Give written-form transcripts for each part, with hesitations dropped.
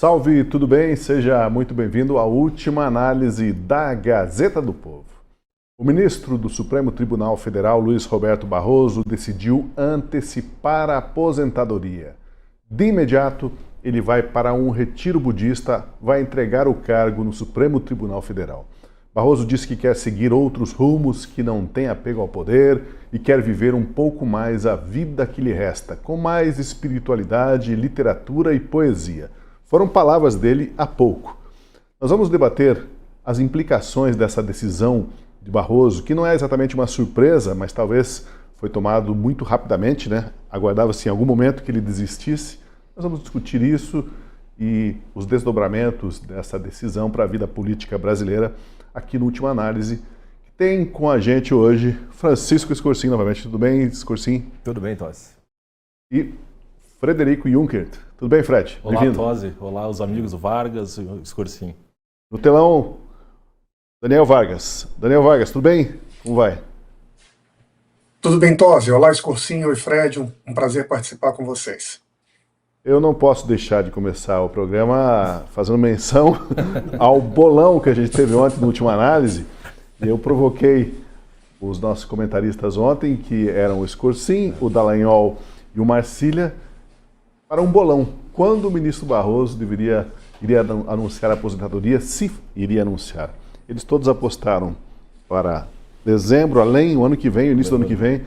Salve, tudo bem? Seja muito bem-vindo à última análise da Gazeta do Povo. O ministro do Supremo Tribunal Federal, Luiz Roberto Barroso, decidiu antecipar a aposentadoria. De imediato, ele vai para um retiro budista, vai entregar o cargo no Supremo Tribunal Federal. Barroso disse que quer seguir outros rumos, que não tem apego ao poder e quer viver um pouco mais a vida que lhe resta, com mais espiritualidade, literatura e poesia. Foram palavras dele há pouco. Nós vamos debater as implicações dessa decisão de Barroso, que não é exatamente uma surpresa, mas talvez foi tomado muito rapidamente, né? Aguardava-se em algum momento que ele desistisse. Nós vamos discutir isso e os desdobramentos dessa decisão para a vida política brasileira aqui no Última Análise. Tem com a gente hoje Francisco Escorsim novamente. Tudo bem, Escorsim? Tudo bem, Tosi. E Frederico Junkert. Tudo bem, Fred? Olá, Tosi. Olá, os amigos do Vargas e o Escorsim. No telão, Daniel Vargas. Daniel Vargas, tudo bem? Como vai? Tudo bem, Tosi. Olá, Escorcinho e Fred. Um prazer participar com vocês. Eu não posso deixar de começar o programa fazendo menção ao bolão que a gente teve ontem, na Última Análise. Eu provoquei os nossos comentaristas ontem, que eram o Escorsim, o Dallagnol e o Marcília, para um bolão. Quando o ministro Barroso iria anunciar a aposentadoria, se iria anunciar. Eles todos apostaram para dezembro, além o ano que vem, o início do ano que vem.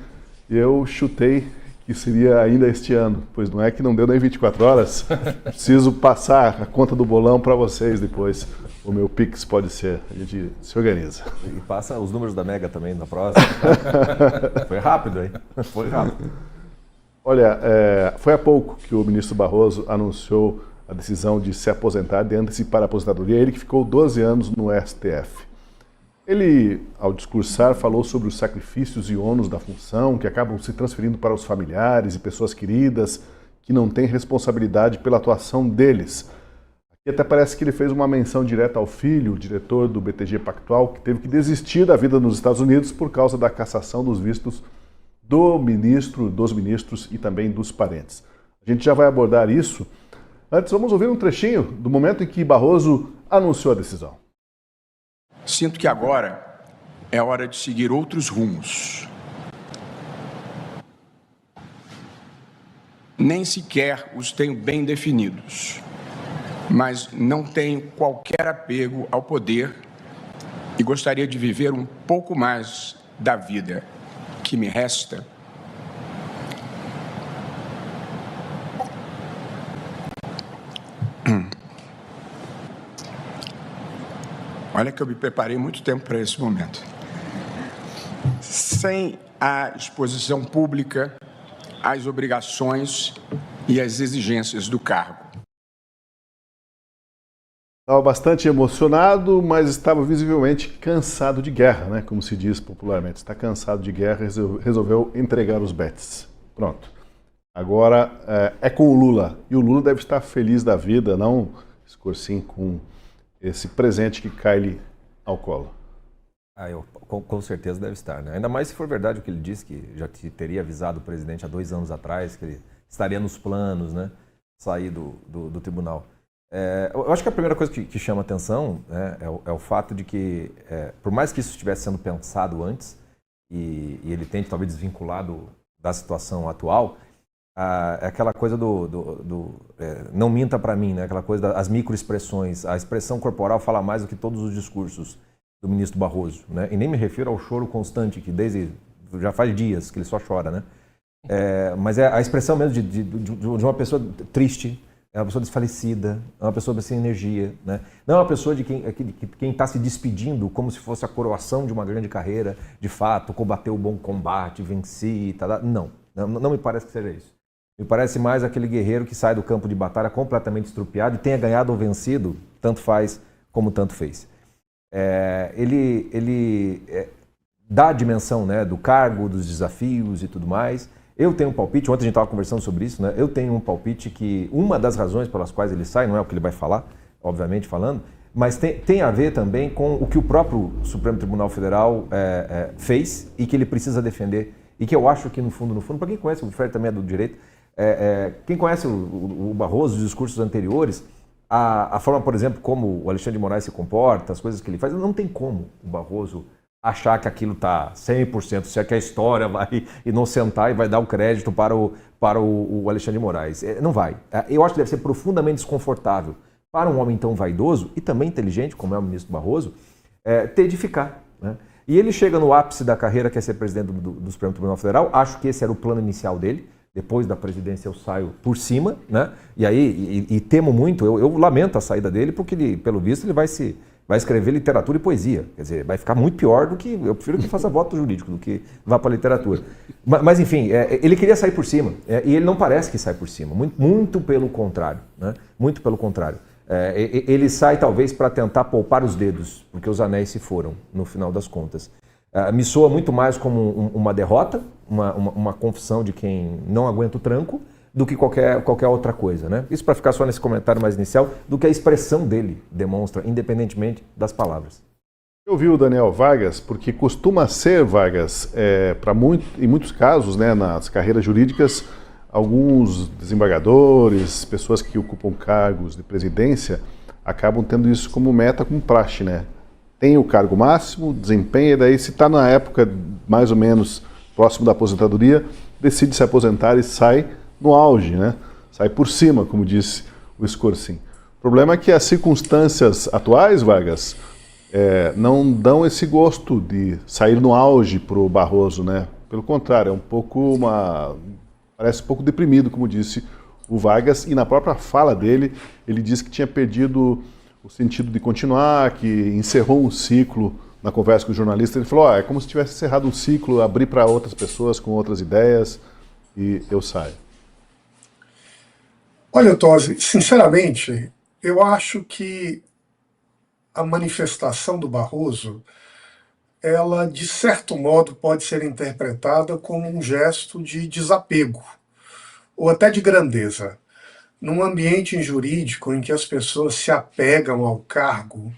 Eu chutei que seria ainda este ano, pois não é que não deu nem 24 horas. Preciso passar a conta do bolão para vocês depois. O meu Pix pode ser, a gente se organiza. E passa os números da Mega também na próxima. Foi rápido, hein? Foi rápido. Olha, foi há pouco que o ministro Barroso anunciou a decisão de se aposentar, de antecipar a aposentadoria. Ele que ficou 12 anos no STF. Ele, ao discursar, falou sobre os sacrifícios e ônus da função que acabam se transferindo para os familiares e pessoas queridas que não têm responsabilidade pela atuação deles. Aqui até parece que ele fez uma menção direta ao filho, o diretor do BTG Pactual, que teve que desistir da vida nos Estados Unidos por causa da cassação dos vistos dos ministros e também dos parentes. A gente já vai abordar isso. Antes, vamos ouvir um trechinho do momento em que Barroso anunciou a decisão. Sinto que agora é hora de seguir outros rumos. Nem sequer os tenho bem definidos, mas não tenho qualquer apego ao poder e gostaria de viver um pouco mais da vida que me resta. Olha que eu me preparei muito tempo para esse momento. Sem a exposição pública, as obrigações e as exigências do cargo. Estava bastante emocionado, mas estava visivelmente cansado de guerra, né? Como se diz popularmente. Está cansado de guerra e resolveu entregar os bets. Pronto. Agora é com o Lula. E o Lula deve estar feliz da vida, não Escorsim, com esse presente que cai-lhe ao colo. Com certeza deve estar, né? Ainda mais se for verdade o que ele disse, que já teria avisado o presidente há 2 anos atrás, que ele estaria nos planos, né? Sair do tribunal. Eu acho que a primeira coisa que chama atenção, né, é o fato de que, por mais que isso estivesse sendo pensado antes, e ele tente talvez desvinculado da situação atual, é aquela coisa não minta para mim, né? Aquela coisa das microexpressões. A expressão corporal fala mais do que todos os discursos do ministro Barroso, né? E nem me refiro ao choro constante, que desde já faz dias que ele só chora, né? Mas é a expressão mesmo de uma pessoa triste, é uma pessoa desfalecida, é uma pessoa sem energia, né? Não é uma pessoa de quem está se despedindo como se fosse a coroação de uma grande carreira, de fato, combateu o bom combate, venci, não me parece que seja isso. Me parece mais aquele guerreiro que sai do campo de batalha completamente estrupiado e tenha ganhado ou vencido, tanto faz como tanto fez. Ele dá a dimensão, né, do cargo, dos desafios e tudo mais. Eu tenho um palpite, ontem a gente estava conversando sobre isso, né? Eu tenho um palpite que uma das razões pelas quais ele sai, não é o que ele vai falar, obviamente falando, mas tem a ver também com o que o próprio Supremo Tribunal Federal fez e que ele precisa defender. E que eu acho que, no fundo, para quem conhece, o Fred também é do direito, quem conhece o Barroso, os discursos anteriores, a forma, por exemplo, como o Alexandre de Moraes se comporta, as coisas que ele faz, não tem como o Barroso achar que aquilo está 100%, se é que a história vai inocentar e vai dar o crédito para o Alexandre de Moraes. Não vai. Eu acho que deve ser profundamente desconfortável para um homem tão vaidoso e também inteligente, como é o ministro Barroso, ter de ficar, né? E ele chega no ápice da carreira, que é ser presidente do Supremo Tribunal Federal. Acho que esse era o plano inicial dele. Depois da presidência eu saio por cima, né? E aí, temo muito, eu lamento a saída dele, porque ele, pelo visto, ele vai escrever literatura e poesia. Quer dizer, vai ficar muito pior do que... Eu prefiro que faça voto jurídico do que vá para a literatura. Mas enfim, ele queria sair por cima. E ele não parece que sai por cima. Muito pelo contrário, né? Muito pelo contrário. Ele sai talvez para tentar poupar os dedos, porque os anéis se foram, no final das contas. Me soa muito mais como uma derrota, uma confissão de quem não aguenta o tranco, do que qualquer outra coisa, né? Isso para ficar só nesse comentário mais inicial, do que a expressão dele demonstra, independentemente das palavras. Eu vi o Daniel Vargas, porque costuma ser, Vargas, em muitos casos, né, nas carreiras jurídicas, alguns desembargadores, pessoas que ocupam cargos de presidência, acabam tendo isso como meta, como praxe, né? Tem o cargo máximo, desempenha, e daí se está na época mais ou menos próximo da aposentadoria, decide se aposentar e sai no auge, né? Sai por cima, como disse o Scorsin. O problema é que as circunstâncias atuais, Vargas, não dão esse gosto de sair no auge para o Barroso, né? Pelo contrário, parece um pouco deprimido, como disse o Vargas, e na própria fala dele, ele disse que tinha perdido o sentido de continuar, que encerrou um ciclo na conversa com o jornalista. Ele falou, é como se tivesse encerrado um ciclo, abrir para outras pessoas com outras ideias e eu saio. Olha, Tosi, sinceramente, eu acho que a manifestação do Barroso, ela, de certo modo, pode ser interpretada como um gesto de desapego, ou até de grandeza. Num ambiente jurídico em que as pessoas se apegam ao cargo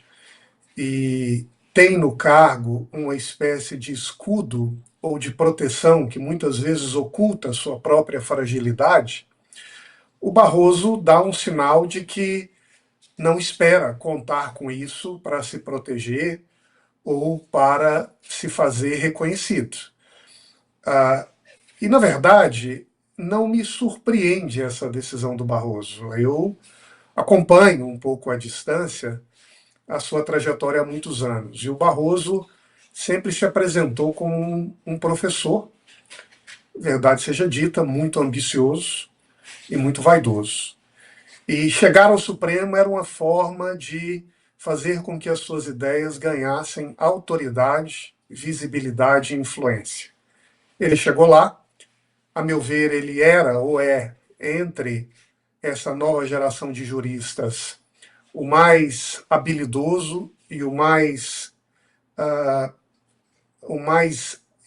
e têm no cargo uma espécie de escudo ou de proteção que muitas vezes oculta a sua própria fragilidade, o Barroso dá um sinal de que não espera contar com isso para se proteger ou para se fazer reconhecido. E, na verdade, não me surpreende essa decisão do Barroso. Eu acompanho um pouco à distância a sua trajetória há muitos anos. E o Barroso sempre se apresentou como um professor, verdade seja dita, muito ambicioso e muito vaidoso. E chegar ao Supremo era uma forma de fazer com que as suas ideias ganhassem autoridade, visibilidade e influência. Ele chegou lá, a meu ver, ele era ou é, entre essa nova geração de juristas, o mais habilidoso e o mais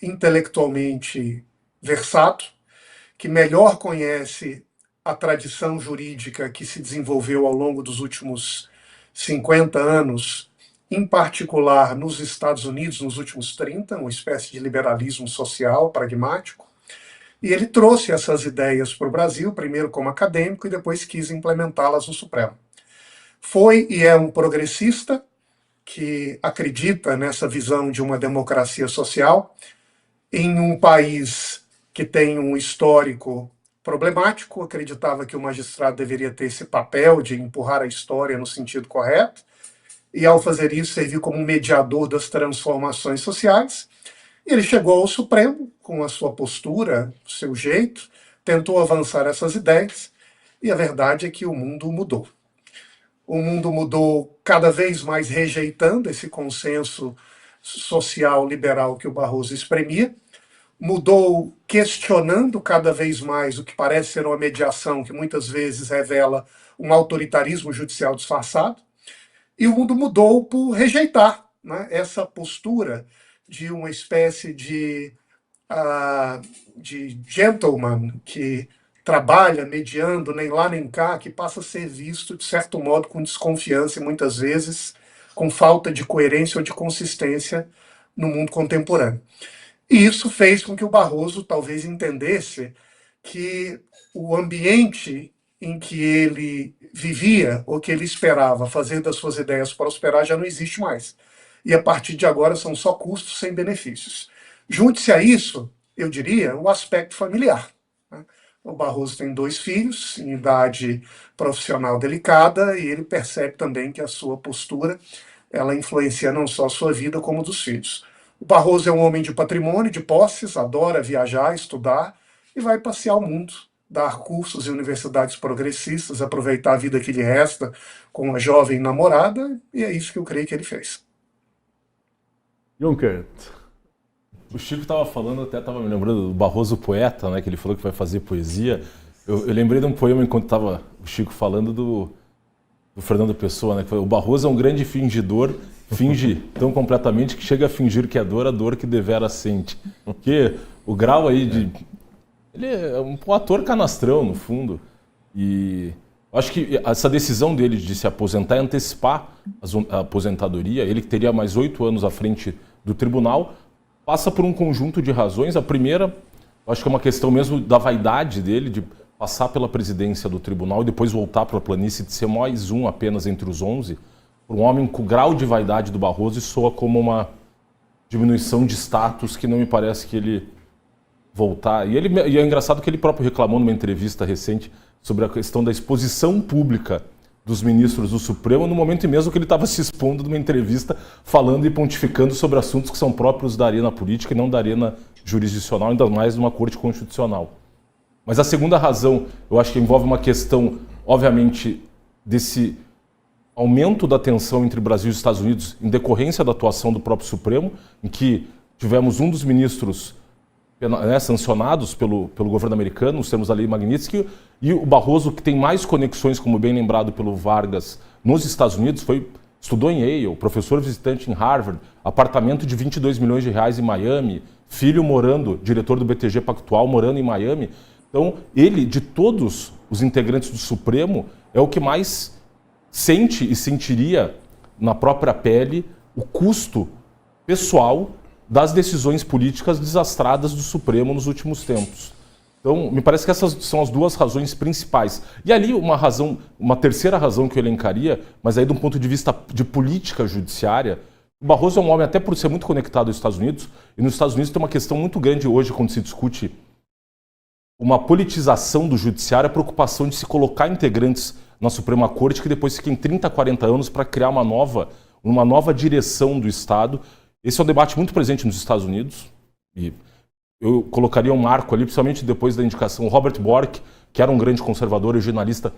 intelectualmente versado, que melhor conhece a tradição jurídica que se desenvolveu ao longo dos últimos 50 anos, em particular nos Estados Unidos, nos últimos 30, uma espécie de liberalismo social pragmático. E ele trouxe essas ideias para o Brasil, primeiro como acadêmico e depois quis implementá-las no Supremo. Foi e é um progressista que acredita nessa visão de uma democracia social em um país que tem um histórico problemático, acreditava que o magistrado deveria ter esse papel de empurrar a história no sentido correto, e ao fazer isso servir como um mediador das transformações sociais. Ele chegou ao Supremo com a sua postura, o seu jeito, tentou avançar essas ideias, e a verdade é que o mundo mudou. O mundo mudou cada vez mais rejeitando esse consenso social liberal que o Barroso exprimia, mudou questionando cada vez mais o que parece ser uma mediação que muitas vezes revela um autoritarismo judicial disfarçado, e o mundo mudou por rejeitar, né, essa postura de uma espécie de gentleman que trabalha mediando nem lá nem cá, que passa a ser visto, de certo modo, com desconfiança e muitas vezes com falta de coerência ou de consistência no mundo contemporâneo. E isso fez com que o Barroso talvez entendesse que o ambiente em que ele vivia ou que ele esperava fazer das suas ideias prosperar já não existe mais. E a partir de agora são só custos sem benefícios. Junte-se a isso, eu diria, o aspecto familiar. O Barroso tem 2 filhos, em idade profissional delicada, e ele percebe também que a sua postura ela influencia não só a sua vida, como dos filhos. O Barroso é um homem de patrimônio, de posses, adora viajar, estudar, e vai passear o mundo, dar cursos em universidades progressistas, aproveitar a vida que lhe resta com uma jovem namorada, e é isso que eu creio que ele fez. Juncker. O Chico estava falando, até estava me lembrando do Barroso poeta, né, que ele falou que vai fazer poesia. Eu lembrei de um poema enquanto estava o Chico falando do Fernando Pessoa, né, que foi: o Barroso é um grande fingidor, finge tão completamente que chega a fingir que é dor, a dor que devera sente. Porque o grau aí de... Ele é um ator canastrão, no fundo. E acho que essa decisão dele de se aposentar e antecipar a aposentadoria, ele que teria mais 8 anos à frente do tribunal, passa por um conjunto de razões. A primeira, acho que é uma questão mesmo da vaidade dele, de passar pela presidência do tribunal e depois voltar para a planície, de ser mais um apenas entre os 11. Para um homem com o grau de vaidade do Barroso, isso soa como uma diminuição de status que não me parece que ele voltar. E é engraçado que ele próprio reclamou numa entrevista recente sobre a questão da exposição pública dos ministros do Supremo, no momento mesmo que ele estava se expondo numa entrevista falando e pontificando sobre assuntos que são próprios da arena política e não da arena jurisdicional, ainda mais numa corte constitucional. Mas a segunda razão, eu acho que envolve uma questão, obviamente, desse aumento da tensão entre Brasil e Estados Unidos em decorrência da atuação do próprio Supremo, em que tivemos um dos ministros sancionados pelo governo americano, nos termos da lei Magnitsky, e o Barroso, que tem mais conexões, como bem lembrado pelo Vargas, nos Estados Unidos, estudou em Yale, professor visitante em Harvard, apartamento de 22 milhões de reais em Miami, filho morando, diretor do BTG Pactual, morando em Miami. Então, ele, de todos os integrantes do Supremo, é o que mais sente e sentiria na própria pele o custo pessoal das decisões políticas desastradas do Supremo nos últimos tempos. Então, me parece que essas são as duas razões principais. E ali uma terceira razão que eu elencaria, mas aí de um ponto de vista de política judiciária, o Barroso é um homem, até por ser muito conectado aos Estados Unidos, e nos Estados Unidos tem uma questão muito grande hoje quando se discute uma politização do judiciário, a preocupação de se colocar integrantes na Suprema Corte que depois fiquem 30, 40 anos para criar uma nova direção do Estado. Esse é um debate muito presente nos Estados Unidos, e eu colocaria um marco ali, principalmente depois da indicação. O Robert Bork, que era um grande conservador e jornalista,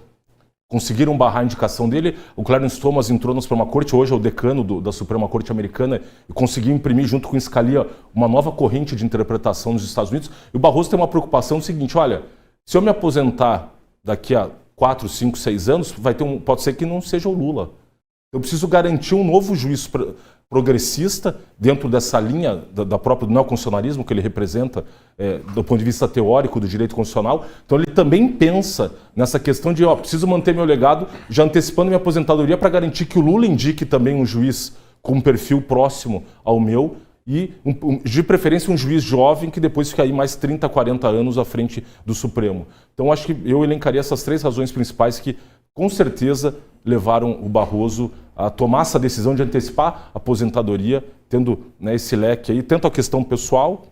conseguiram barrar a indicação dele. O Clarence Thomas entrou na Suprema Corte, hoje é o decano da Suprema Corte Americana, e conseguiu imprimir, junto com o Scalia, uma nova corrente de interpretação nos Estados Unidos. E o Barroso tem uma preocupação seguinte: olha, se eu me aposentar daqui a 4, 5, 6 anos, pode ser que não seja o Lula. Eu preciso garantir um novo juiz progressista dentro dessa linha da própria do neoconstitucionalismo que ele representa do ponto de vista teórico do direito constitucional. Então ele também pensa nessa questão de preciso manter meu legado, já antecipando minha aposentadoria para garantir que o Lula indique também um juiz com um perfil próximo ao meu e de preferência um juiz jovem que depois fica aí mais 30, 40 anos à frente do Supremo. Então acho que eu elencaria essas 3 razões principais que com certeza levaram o Barroso a tomar essa decisão de antecipar a aposentadoria, tendo esse leque aí, tanto a questão pessoal,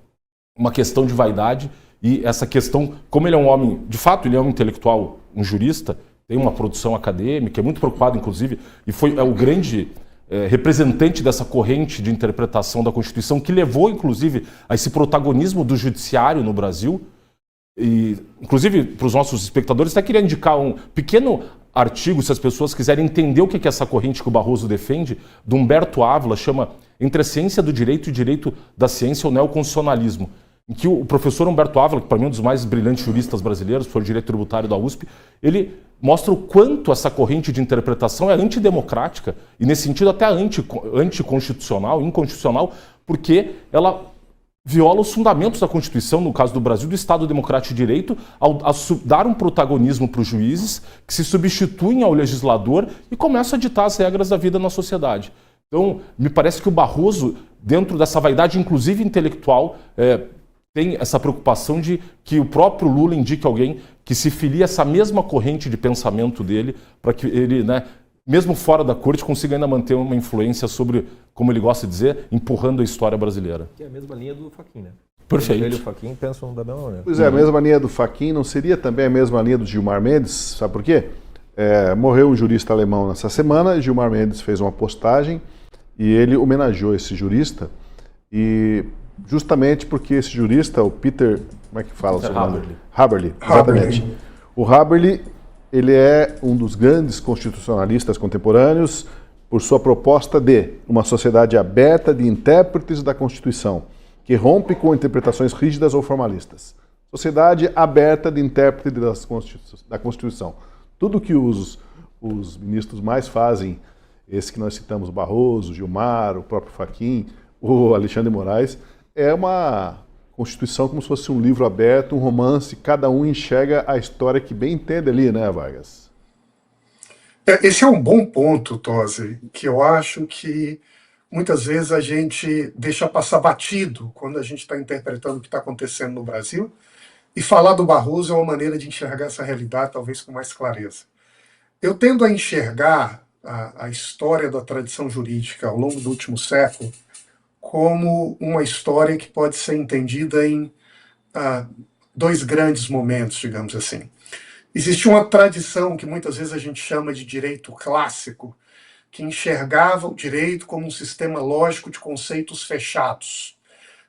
uma questão de vaidade e essa questão, como ele é um homem, de fato ele é um intelectual, um jurista, tem uma produção acadêmica, é muito preocupado inclusive, e é o grande representante dessa corrente de interpretação da Constituição que levou inclusive a esse protagonismo do judiciário no Brasil. E, inclusive, para os nossos espectadores, até queria indicar um pequeno artigo, se as pessoas quiserem entender o que é essa corrente que o Barroso defende, do Humberto Ávila, chama Entre a Ciência do Direito e o Direito da Ciência, o Neoconstitucionalismo, em que o professor Humberto Ávila, que para mim é um dos mais brilhantes juristas brasileiros, foi o direito tributário da USP, ele mostra o quanto essa corrente de interpretação é antidemocrática e, nesse sentido, até anticonstitucional, inconstitucional, porque ela viola os fundamentos da Constituição, no caso do Brasil, do Estado Democrático de Direito, ao dar um protagonismo para os juízes que se substituem ao legislador e começam a ditar as regras da vida na sociedade. Então, me parece que o Barroso, dentro dessa vaidade, inclusive intelectual, tem essa preocupação de que o próprio Lula indique alguém que se filie a essa mesma corrente de pensamento dele, para que ele, né, mesmo fora da corte, consiga ainda manter uma influência sobre, como ele gosta de dizer, empurrando a história brasileira. Que é a mesma linha do Fachin, né? Perfeito. Ele e o Fachin pensam da mesma maneira. Pois é, a mesma linha do Fachin não seria também a mesma linha do Gilmar Mendes? Sabe por quê? Morreu um jurista alemão nessa semana, Gilmar Mendes fez uma postagem e ele homenageou esse jurista, e justamente porque esse jurista, o Peter, como é que fala o seu nome? Haberle, exatamente. O Haberle, ele é um dos grandes constitucionalistas contemporâneos por sua proposta de uma sociedade aberta de intérpretes da Constituição, que rompe com interpretações rígidas ou formalistas. Sociedade aberta de intérprete da Constituição. Tudo que os ministros mais fazem, esse que nós citamos, Barroso, Gilmar, o próprio Fachin, o Alexandre de Moraes, é uma Constituição como se fosse um livro aberto, um romance, cada um enxerga a história que bem entende ali, né, Vargas? Esse é um bom ponto, Tosi, que eu acho que muitas vezes a gente deixa passar batido quando a gente está interpretando o que está acontecendo no Brasil. E falar do Barroso é uma maneira de enxergar essa realidade talvez com mais clareza. Eu tendo a enxergar a história da tradição jurídica ao longo do último século como uma história que pode ser entendida em dois grandes momentos, digamos assim. Existe uma tradição que muitas vezes a gente chama de direito clássico, que enxergava o direito como um sistema lógico de conceitos fechados.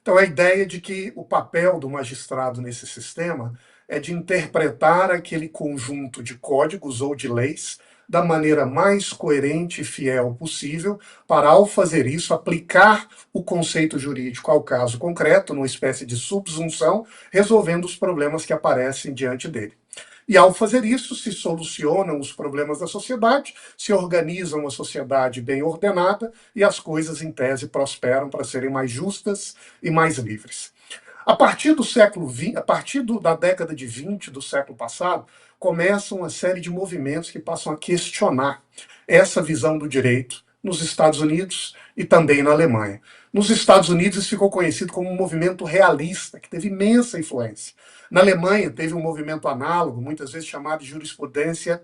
Então, a ideia de que o papel do magistrado nesse sistema é de interpretar aquele conjunto de códigos ou de leis da maneira mais coerente e fiel possível, para, ao fazer isso, aplicar o conceito jurídico ao caso concreto, numa espécie de subsunção, resolvendo os problemas que aparecem diante dele. E ao fazer isso, se solucionam os problemas da sociedade, se organiza uma sociedade bem ordenada e as coisas, em tese, prosperam para serem mais justas e mais livres. A partir do século XX, a partir da década de 20 do século passado, começa uma série de movimentos que passam a questionar essa visão do direito nos Estados Unidos e também na Alemanha. Nos Estados Unidos isso ficou conhecido como um movimento realista, que teve imensa influência. Na Alemanha teve um movimento análogo, muitas vezes chamado de jurisprudência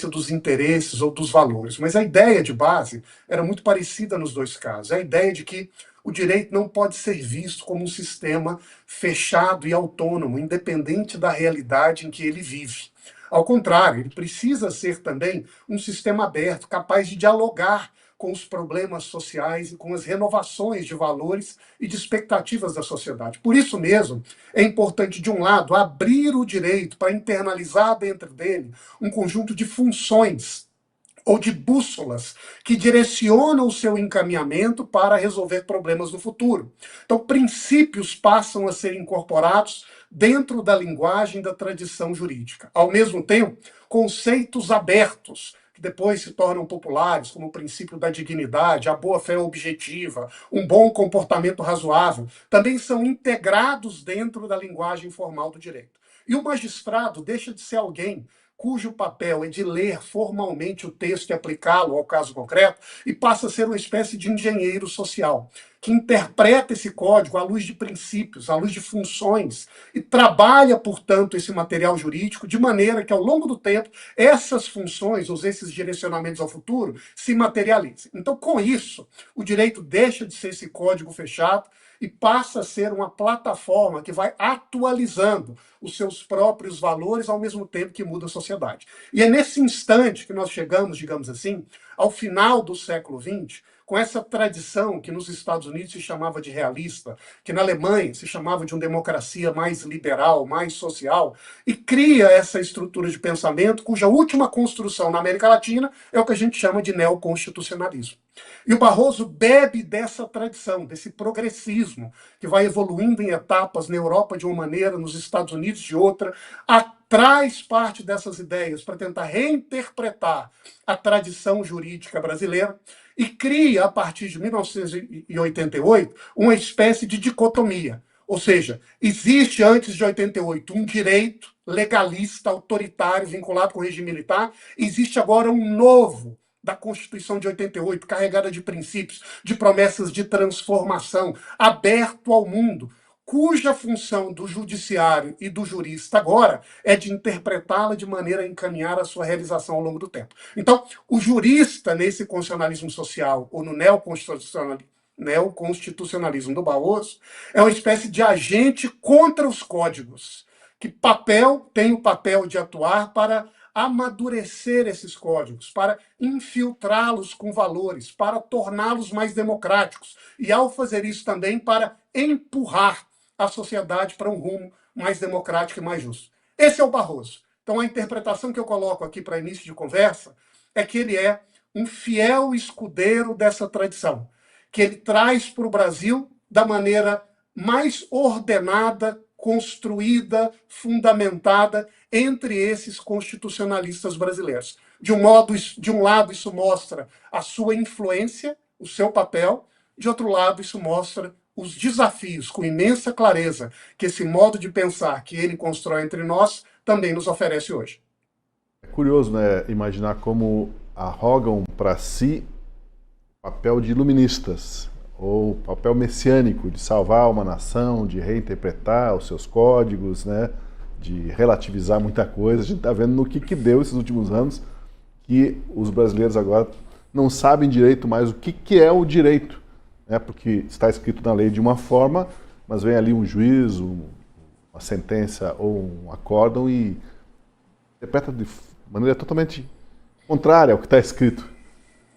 dos interesses ou dos valores. Mas a ideia de base era muito parecida nos dois casos. A ideia de que o direito não pode ser visto como um sistema fechado e autônomo, independente da realidade em que ele vive. Ao contrário, ele precisa ser também um sistema aberto, capaz de dialogar com os problemas sociais e com as renovações de valores e de expectativas da sociedade. Por isso mesmo, é importante, de um lado, abrir o direito para internalizar dentro dele um conjunto de funções ou de bússolas que direcionam o seu encaminhamento para resolver problemas no futuro. Então, princípios passam a ser incorporados dentro da linguagem da tradição jurídica. Ao mesmo tempo, conceitos abertos, que depois se tornam populares, como o princípio da dignidade, a boa-fé objetiva, um bom comportamento razoável, também são integrados dentro da linguagem formal do direito. E o magistrado deixa de ser alguém cujo papel é de ler formalmente o texto e aplicá-lo ao caso concreto, e passa a ser uma espécie de engenheiro social, que interpreta esse código à luz de princípios, à luz de funções, e trabalha, portanto, esse material jurídico de maneira que, ao longo do tempo, essas funções, ou esses direcionamentos ao futuro, se materializem. Então, com isso, o direito deixa de ser esse código fechado e passa a ser uma plataforma que vai atualizando os seus próprios valores ao mesmo tempo que muda a sociedade. E é nesse instante que nós chegamos, digamos assim, ao final do século XX, com essa tradição que nos Estados Unidos se chamava de realista, que na Alemanha se chamava de uma democracia mais liberal, mais social, e cria essa estrutura de pensamento cuja última construção na América Latina é o que a gente chama de neoconstitucionalismo. E o Barroso bebe dessa tradição, desse progressismo, que vai evoluindo em etapas na Europa de uma maneira, nos Estados Unidos de outra, traz parte dessas ideias para tentar reinterpretar a tradição jurídica brasileira e cria, a partir de 1988, uma espécie de dicotomia. Ou seja, existe antes de 88 um direito legalista, autoritário, vinculado com o regime militar, existe agora um novo da Constituição de 88, carregada de princípios, de promessas de transformação, aberto ao mundo, cuja função do judiciário e do jurista agora é de interpretá-la de maneira a encaminhar a sua realização ao longo do tempo. Então, o jurista, nesse constitucionalismo social, ou no neoconstitucionalismo do Barroso, é uma espécie de agente contra os códigos, que tem o papel de atuar para amadurecer esses códigos, para infiltrá-los com valores, para torná-los mais democráticos e, ao fazer isso, também para empurrar a sociedade para um rumo mais democrático e mais justo. Esse é o Barroso. Então, a interpretação que eu coloco aqui para início de conversa é que ele é um fiel escudeiro dessa tradição, que ele traz para o Brasil da maneira mais ordenada, construída, fundamentada entre esses constitucionalistas brasileiros. De um lado, isso mostra a sua influência, o seu papel. De outro lado, isso mostra os desafios, com imensa clareza, que esse modo de pensar que ele constrói entre nós também nos oferece hoje. É curioso, né, imaginar como arrogam para si o papel de iluministas, ou papel messiânico de salvar uma nação, de reinterpretar os seus códigos, né, de relativizar muita coisa. A gente está vendo no que deu esses últimos anos, que os brasileiros agora não sabem direito mais o que é o direito, né, porque está escrito na lei de uma forma, mas vem ali um juízo, uma sentença ou um acórdão e interpreta de maneira totalmente contrária ao que está escrito.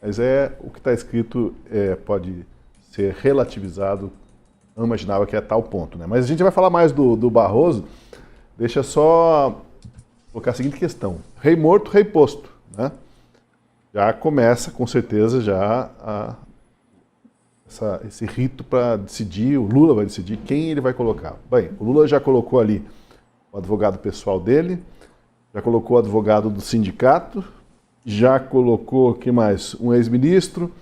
Mas o que está escrito pode ser relativizado, não imaginava que é tal ponto, né? Mas a gente vai falar mais do Barroso. Deixa só colocar a seguinte questão: rei morto, rei posto, né? Já começa, com certeza, esse rito para decidir. O Lula vai decidir quem ele vai colocar. Bem, o Lula já colocou ali o advogado pessoal dele, já colocou o advogado do sindicato, já colocou, que mais? Um ex-ministro.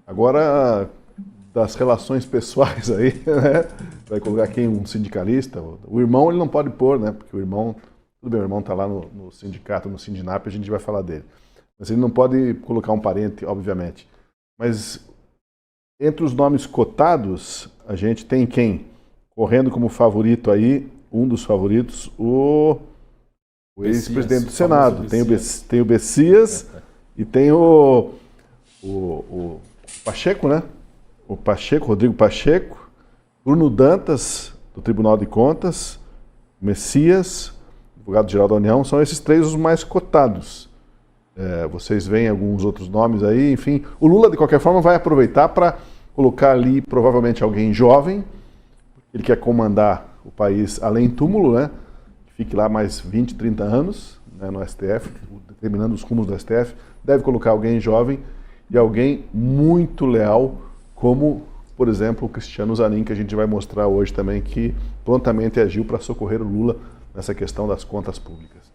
Agora, das relações pessoais aí, né? Vai colocar quem? Um sindicalista. O irmão ele não pode pôr, né? Porque o irmão, tudo bem, o irmão está lá no sindicato, no Sindinap, a gente vai falar dele. Mas ele não pode colocar um parente, obviamente. Mas entre os nomes cotados, a gente tem quem? Correndo como favorito aí, um dos favoritos, o ex-presidente do Senado. Tem o Bessias e tem o Pacheco, né? O Pacheco, Rodrigo Pacheco, Bruno Dantas, do Tribunal de Contas, Messias, advogado-geral da União, são esses três os mais cotados. Vocês veem alguns outros nomes aí, enfim. O Lula, de qualquer forma, vai aproveitar para colocar ali, provavelmente, alguém jovem. Ele quer comandar o país além túmulo, né? Que fique lá mais 20, 30 anos, né, no STF, determinando os rumos do STF. Deve colocar alguém jovem e alguém muito leal, como, por exemplo, o Cristiano Zanin, que a gente vai mostrar hoje também, que prontamente agiu para socorrer o Lula nessa questão das contas públicas.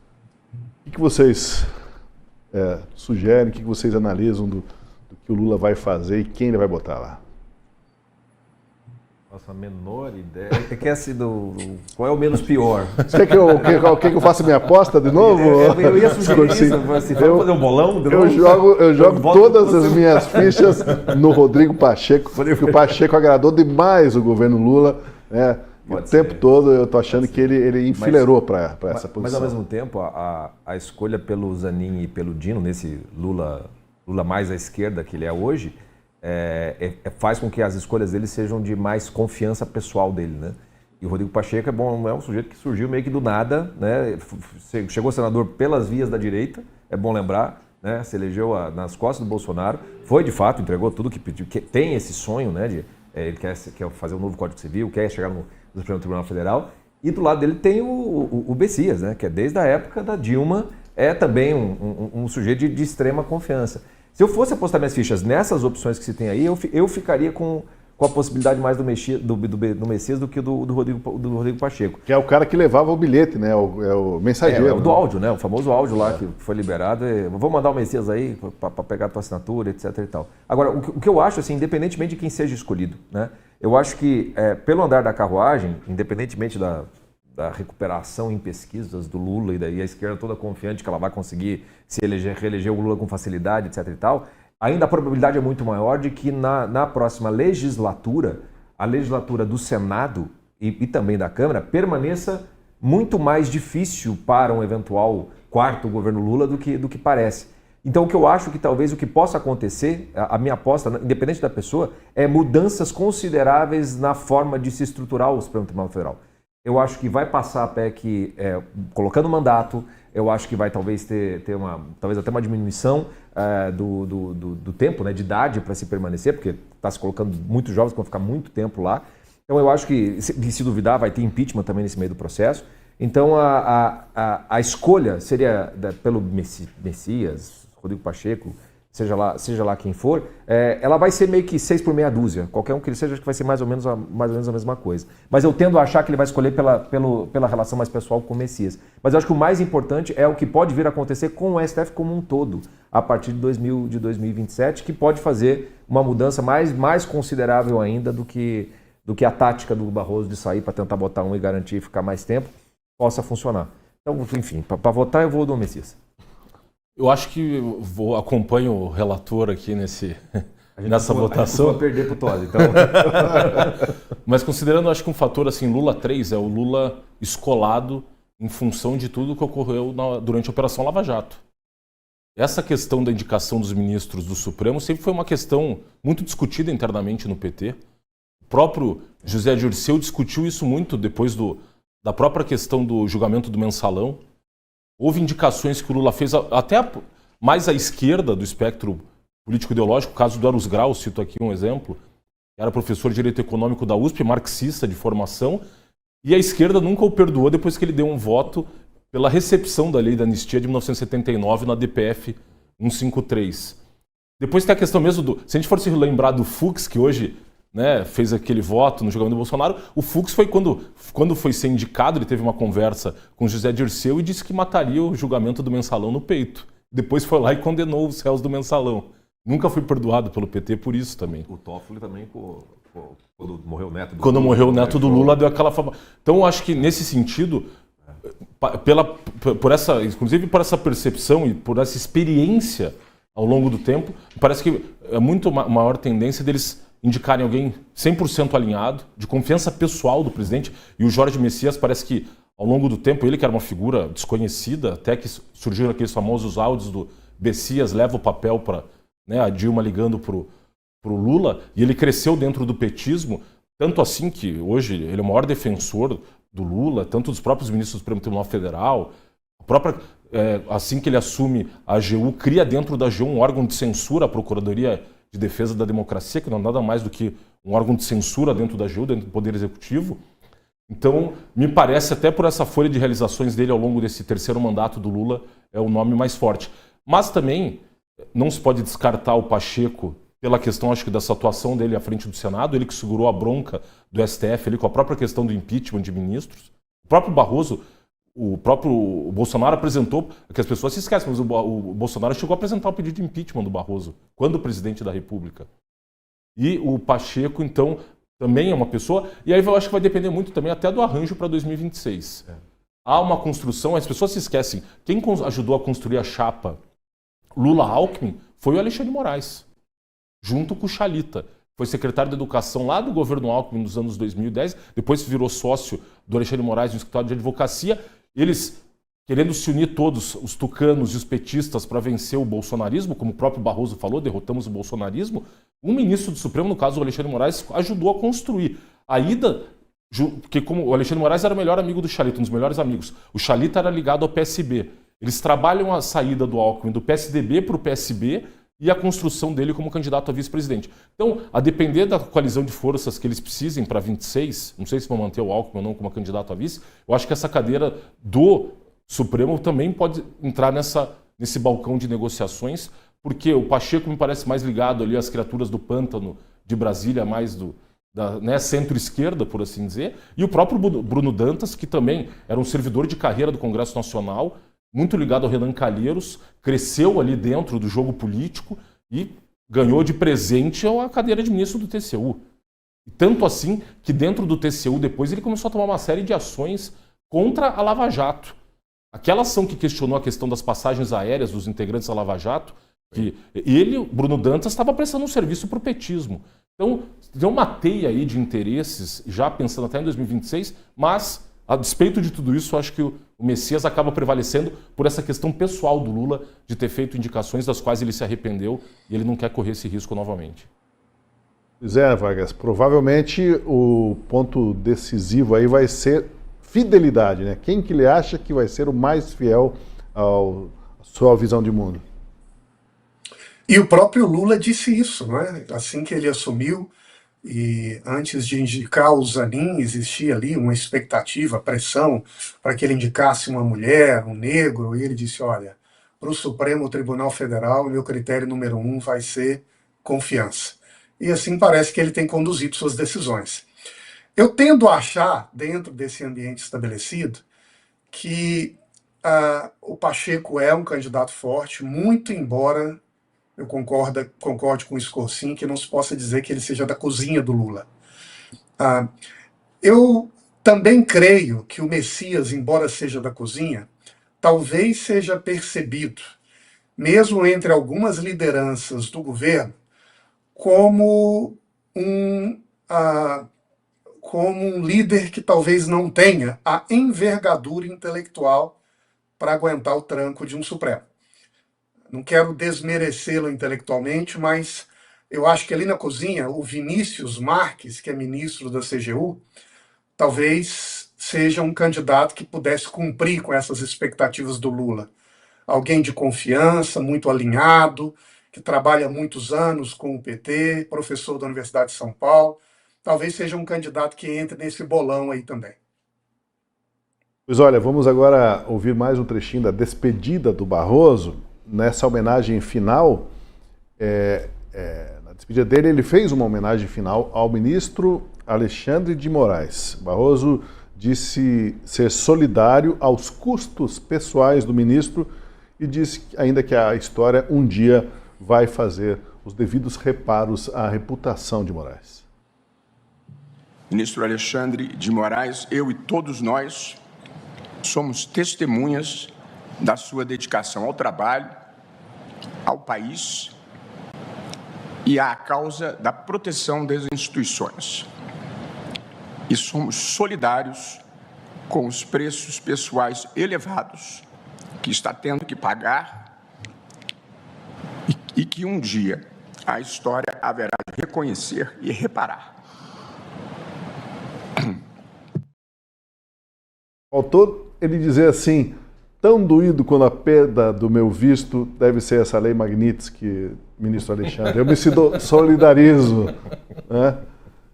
O que vocês sugerem, o que vocês analisam do que o Lula vai fazer e quem ele vai botar lá? Nossa, a menor ideia. Qual é o menos pior? Você quer que eu faça minha aposta de novo? Eu ia sugerir isso. Vamos fazer um bolão? Eu jogo todas as minhas fichas no Rodrigo Pacheco, porque o Pacheco agradou demais o governo Lula, né? O tempo todo eu estou achando que ele enfileirou para essa posição. Mas ao mesmo tempo, a escolha pelo Zanin e pelo Dino, nesse Lula mais à esquerda que ele é hoje, faz com que as escolhas dele sejam de mais confiança pessoal dele, né? E o Rodrigo Pacheco é um sujeito que surgiu meio que do nada, né? Chegou senador pelas vias da direita, é bom lembrar, né? Se elegeu nas costas do Bolsonaro, foi de fato, entregou tudo que pediu, que tem esse sonho, né? Ele quer fazer um novo Código Civil, quer chegar no Supremo Tribunal Federal, e do lado dele tem o Bessias, né? Que desde a época da Dilma é também um sujeito de extrema confiança. Se eu fosse apostar minhas fichas nessas opções que se tem aí, eu ficaria com a possibilidade mais do Messias do que do Rodrigo Pacheco. Que é o cara que levava o bilhete, né? O mensageiro. Do áudio, né? O famoso áudio lá que foi liberado. Vou mandar o Messias aí para pegar a tua assinatura, etc. e tal. Agora, o que eu acho, assim, independentemente de quem seja escolhido, né? Eu acho que, pelo andar da carruagem, independentemente da recuperação em pesquisas do Lula, e daí a esquerda toda confiante que ela vai conseguir reeleger o Lula com facilidade, etc. e tal, ainda a probabilidade é muito maior de que na próxima legislatura, a legislatura do Senado, e também da Câmara permaneça muito mais difícil para um eventual quarto governo Lula do que parece. Então, o que eu acho que talvez o que possa acontecer, a minha aposta, independente da pessoa, é mudanças consideráveis na forma de se estruturar o Supremo Tribunal Federal. Eu acho que vai passar a PEC colocando mandato, eu acho que vai talvez ter talvez até uma diminuição do tempo, né, de idade para se permanecer, porque está se colocando muitos jovens que vão ficar muito tempo lá. Então eu acho que, se duvidar, vai ter impeachment também nesse meio do processo. Então a escolha seria pelo Messias, Rodrigo Pacheco, seja lá quem for, ela vai ser meio que 6 por meia dúzia. Qualquer um que ele seja, acho que vai ser mais ou menos a mesma coisa. Mas eu tendo a achar que ele vai escolher pela relação mais pessoal com o Messias. Mas eu acho que o mais importante é o que pode vir a acontecer com o STF como um todo, a partir de 2027, que pode fazer uma mudança mais considerável ainda do que a tática do Barroso de sair para tentar botar um e garantir ficar mais tempo, possa funcionar. Então, enfim, para votar eu vou do Messias. Eu acho que acompanho o relator aqui nessa votação. Vai perder pro Tosi, então. Mas considerando, acho que um fator assim, Lula 3 é o Lula escolado em função de tudo que ocorreu durante a Operação Lava Jato. Essa questão da indicação dos ministros do Supremo sempre foi uma questão muito discutida internamente no PT. O próprio José Dirceu discutiu isso muito depois da própria questão do julgamento do Mensalão. Houve indicações que o Lula fez até mais à esquerda do espectro político-ideológico, o caso do Eros Grau, cito aqui um exemplo, era professor de Direito Econômico da USP, marxista de formação, e a esquerda nunca o perdoou depois que ele deu um voto pela recepção da Lei da Anistia de 1979 na DPF 153. Depois tem a questão mesmo se a gente for se lembrar do Fux, que hoje, né, fez aquele voto no julgamento do Bolsonaro, o Fux foi quando foi ser indicado, ele teve uma conversa com José Dirceu e disse que mataria o julgamento do Mensalão no peito. Depois foi lá e condenou os réus do Mensalão. Nunca foi perdoado pelo PT por isso também. O Toffoli também, quando morreu o neto do Lula. Quando morreu o neto do Lula, deu aquela fama. Então eu acho que nesse sentido, inclusive por essa percepção e por essa experiência ao longo do tempo, parece que é muito maior tendência deles indicarem alguém 100% alinhado, de confiança pessoal do presidente. E o Jorge Messias parece que, ao longo do tempo, ele que era uma figura desconhecida, até que surgiram aqueles famosos áudios do Messias leva o papel para, né, a Dilma ligando para o Lula, e ele cresceu dentro do petismo, tanto assim que hoje ele é o maior defensor do Lula, tanto dos próprios ministros do Supremo Tribunal Federal, assim que ele assume a AGU, cria dentro da AGU um órgão de censura, a Procuradoria de Defesa da Democracia, que não é nada mais do que um órgão de censura dentro da AGU, dentro do Poder Executivo. Então, me parece, até por essa folha de realizações dele ao longo desse terceiro mandato do Lula, é o nome mais forte. Mas também não se pode descartar o Pacheco pela questão, acho que, dessa atuação dele à frente do Senado, ele que segurou a bronca do STF ali com a própria questão do impeachment de ministros. O próprio Barroso, o próprio Bolsonaro apresentou, que as pessoas se esquecem, mas o Bolsonaro chegou a apresentar o pedido de impeachment do Barroso, quando presidente da República. E o Pacheco, então, também é uma pessoa, e aí eu acho que vai depender muito também até do arranjo para 2026. Há uma construção, as pessoas se esquecem, quem ajudou a construir a chapa Lula-Alckmin foi o Alexandre de Moraes, junto com o Chalita. Foi secretário de Educação lá do governo Alckmin nos anos 2010, depois virou sócio do Alexandre de Moraes no escritório de advocacia. Eles, querendo se unir todos, os tucanos e os petistas, para vencer o bolsonarismo, como o próprio Barroso falou, derrotamos o bolsonarismo. Um ministro do Supremo, no caso o Alexandre de Moraes, ajudou a construir. A ida, porque como o Alexandre de Moraes era o melhor amigo do Chalita, um dos melhores amigos, o Chalita era ligado ao PSB. Eles trabalham a saída do Alckmin do PSDB para o PSB e a construção dele como candidato a vice-presidente. Então, a depender da coalizão de forças que eles precisem para 26, não sei se vão manter o Alckmin ou não como candidato a vice, eu acho que essa cadeira do Supremo também pode entrar nesse balcão de negociações, porque o Pacheco me parece mais ligado ali às criaturas do pântano de Brasília, mais da centro-esquerda, por assim dizer, e o próprio Bruno Dantas, que também era um servidor de carreira do Congresso Nacional, muito ligado ao Renan Calheiros, cresceu ali dentro do jogo político e ganhou de presente a cadeira de ministro do TCU. E tanto assim que dentro do TCU depois ele começou a tomar uma série de ações contra a Lava Jato. Aquela ação que questionou a questão das passagens aéreas dos integrantes da Lava Jato, que ele, Bruno Dantas, estava prestando um serviço para o petismo. Então, tem uma teia aí de interesses, já pensando até em 2026, mas, a despeito de tudo isso, eu acho que o Messias acaba prevalecendo por essa questão pessoal do Lula de ter feito indicações das quais ele se arrependeu e ele não quer correr esse risco novamente. Pois é, Vargas, provavelmente o ponto decisivo aí vai ser fidelidade, né? Quem que ele acha que vai ser o mais fiel à sua visão de mundo? E o próprio Lula disse isso, né? Assim que ele assumiu, e antes de indicar o Zanin, existia ali uma expectativa, pressão para que ele indicasse uma mulher, um negro, e ele disse, olha, para o Supremo Tribunal Federal, meu critério número 1 vai ser confiança. E assim parece que ele tem conduzido suas decisões. Eu tendo a achar, dentro desse ambiente estabelecido, que o Pacheco é um candidato forte, muito embora eu concorde com o Scorsin, que não se possa dizer que ele seja da cozinha do Lula. Eu também creio que o Messias, embora seja da cozinha, talvez seja percebido, mesmo entre algumas lideranças do governo, como um líder que talvez não tenha a envergadura intelectual para aguentar o tranco de um Supremo. Não quero desmerecê-lo intelectualmente, mas eu acho que ali na cozinha, o Vinícius Marques, que é ministro da CGU, talvez seja um candidato que pudesse cumprir com essas expectativas do Lula. Alguém de confiança, muito alinhado, que trabalha há muitos anos com o PT, professor da Universidade de São Paulo. Talvez seja um candidato que entre nesse bolão aí também. Pois olha, vamos agora ouvir mais um trechinho da despedida do Barroso. Nessa homenagem final, na despedida dele, ele fez uma homenagem final ao ministro Alexandre de Moraes. Barroso disse ser solidário aos custos pessoais do ministro e disse ainda que a história um dia vai fazer os devidos reparos à reputação de Moraes. Ministro Alexandre de Moraes, eu e todos nós somos testemunhas da sua dedicação ao trabalho, ao país e à causa da proteção das instituições. E somos solidários com os preços pessoais elevados que está tendo que pagar e que um dia a história haverá de reconhecer e reparar. Faltou ele dizer assim, tão doído quando a perda do meu visto deve ser essa lei Magnitsky, ministro Alexandre. Eu me solidarizo. Né?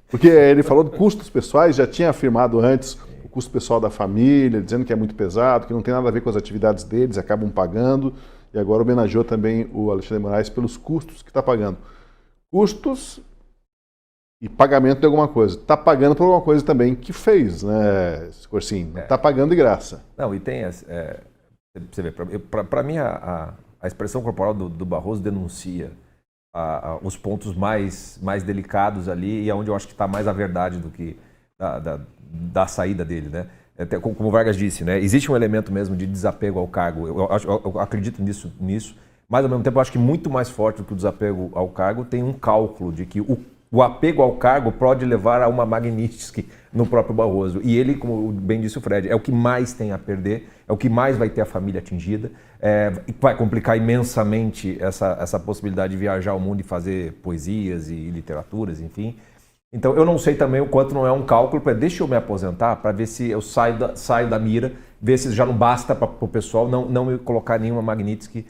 Porque ele falou de custos pessoais, já tinha afirmado antes o custo pessoal da família, dizendo que é muito pesado, que não tem nada a ver com as atividades deles, acabam pagando. E agora homenageou também o Alexandre de Moraes pelos custos que está pagando. Custos e pagamento de alguma coisa. Está pagando por alguma coisa também que fez, né, Scorsin? Não está pagando de graça. Não, e tem... você vê, para mim, a expressão corporal do Barroso denuncia os pontos mais delicados ali e é onde eu acho que está mais a verdade do que da saída dele, né? Até, como o Vargas disse, né? Existe um elemento mesmo de desapego ao cargo. Eu acredito nisso, mas ao mesmo tempo eu acho que muito mais forte do que o desapego ao cargo tem um cálculo de que o apego ao cargo pode levar a uma Magnitsky no próprio Barroso. E ele, como bem disse o Fred, é o que mais tem a perder, é o que mais vai ter a família atingida, vai complicar imensamente essa possibilidade de viajar ao mundo e fazer poesias e literaturas, enfim. Então eu não sei também o quanto não é um cálculo para deixa eu me aposentar para ver se eu saio da mira, ver se já não basta para o pessoal não me colocar nenhuma Magnitsky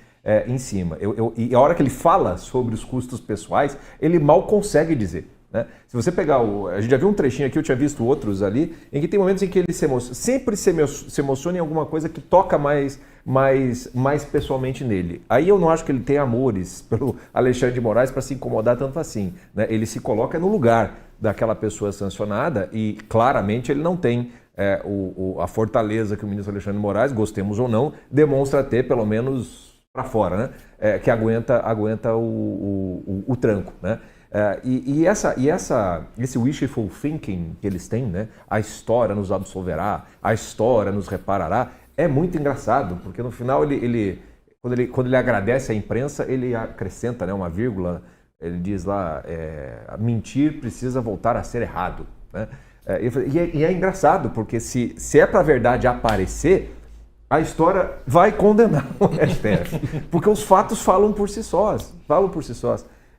em cima. E a hora que ele fala sobre os custos pessoais, ele mal consegue dizer. Né? Se você pegar a gente já viu um trechinho aqui, eu tinha visto outros ali, em que tem momentos em que ele sempre se emociona em alguma coisa que toca mais pessoalmente nele. Aí eu não acho que ele tem amores pelo Alexandre de Moraes para se incomodar tanto assim. Né? Ele se coloca no lugar daquela pessoa sancionada e claramente ele não tem a fortaleza que o ministro Alexandre de Moraes, gostemos ou não, demonstra ter, pelo menos para fora, né? Que aguenta o tranco. Né? Esse wishful thinking que eles têm, né? A história nos absolverá, a história nos reparará, é muito engraçado, porque no final quando ele agradece à imprensa, ele acrescenta, né, uma vírgula Ele diz lá, mentir precisa voltar a ser errado, né? E é engraçado, porque se é para a verdade aparecer, a história vai condenar o STF, porque os fatos falam por si sós,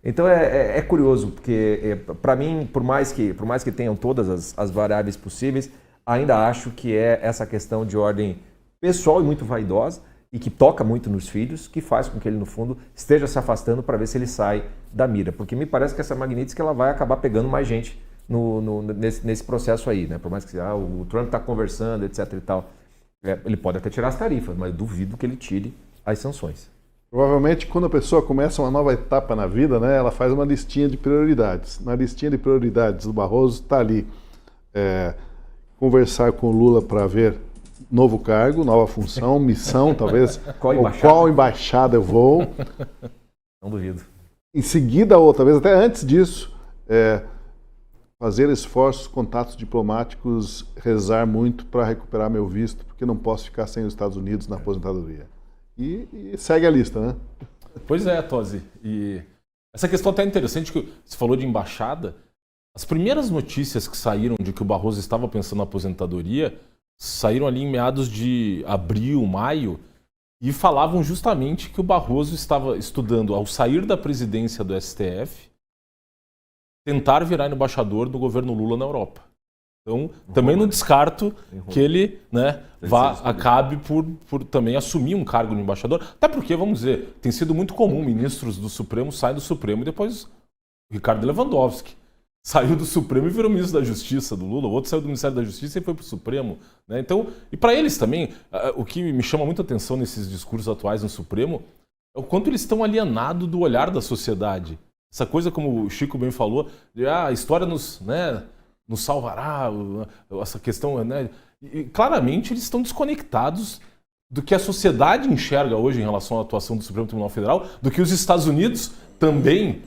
Então é curioso, porque para mim, por mais que tenham todas as variáveis possíveis, ainda acho que é essa questão de ordem pessoal e muito vaidosa, e que toca muito nos filhos, que faz com que ele, no fundo, esteja se afastando para ver se ele sai da mira. Porque me parece que essa Magnitsky ela vai acabar pegando mais gente nesse processo aí, né? Por mais que o Trump está conversando, etc. e tal. Ele pode até tirar as tarifas, mas eu duvido que ele tire as sanções. Provavelmente, quando a pessoa começa uma nova etapa na vida, né, ela faz uma listinha de prioridades. Na listinha de prioridades do Barroso está ali conversar com o Lula para ver novo cargo, nova função, missão, talvez. Qual embaixada eu vou? Não duvido. Em seguida, ou talvez até antes disso, fazer esforços, contatos diplomáticos, rezar muito para recuperar meu visto, porque não posso ficar sem os Estados Unidos na aposentadoria. E segue a lista, né? Pois é, Tosi. E essa questão até é interessante, que você falou de embaixada. As primeiras notícias que saíram de que o Barroso estava pensando na aposentadoria saíram ali em meados de abril, maio, e falavam justamente que o Barroso estava estudando, ao sair da presidência do STF, tentar virar embaixador do governo Lula na Europa. Então, também não descarto que ele, né, acabe por também assumir um cargo de embaixador. Até porque, vamos dizer, tem sido muito comum ministros do Supremo saem do Supremo e depois o Ricardo Lewandowski saiu do Supremo e virou ministro da Justiça do Lula, o outro saiu do Ministério da Justiça e foi para o Supremo, né? Então, e para eles também, o que me chama muita atenção nesses discursos atuais no Supremo é o quanto eles estão alienados do olhar da sociedade. Essa coisa, como o Chico bem falou, de a história nos salvará, essa questão, né? E claramente eles estão desconectados do que a sociedade enxerga hoje em relação à atuação do Supremo Tribunal Federal, do que os Estados Unidos também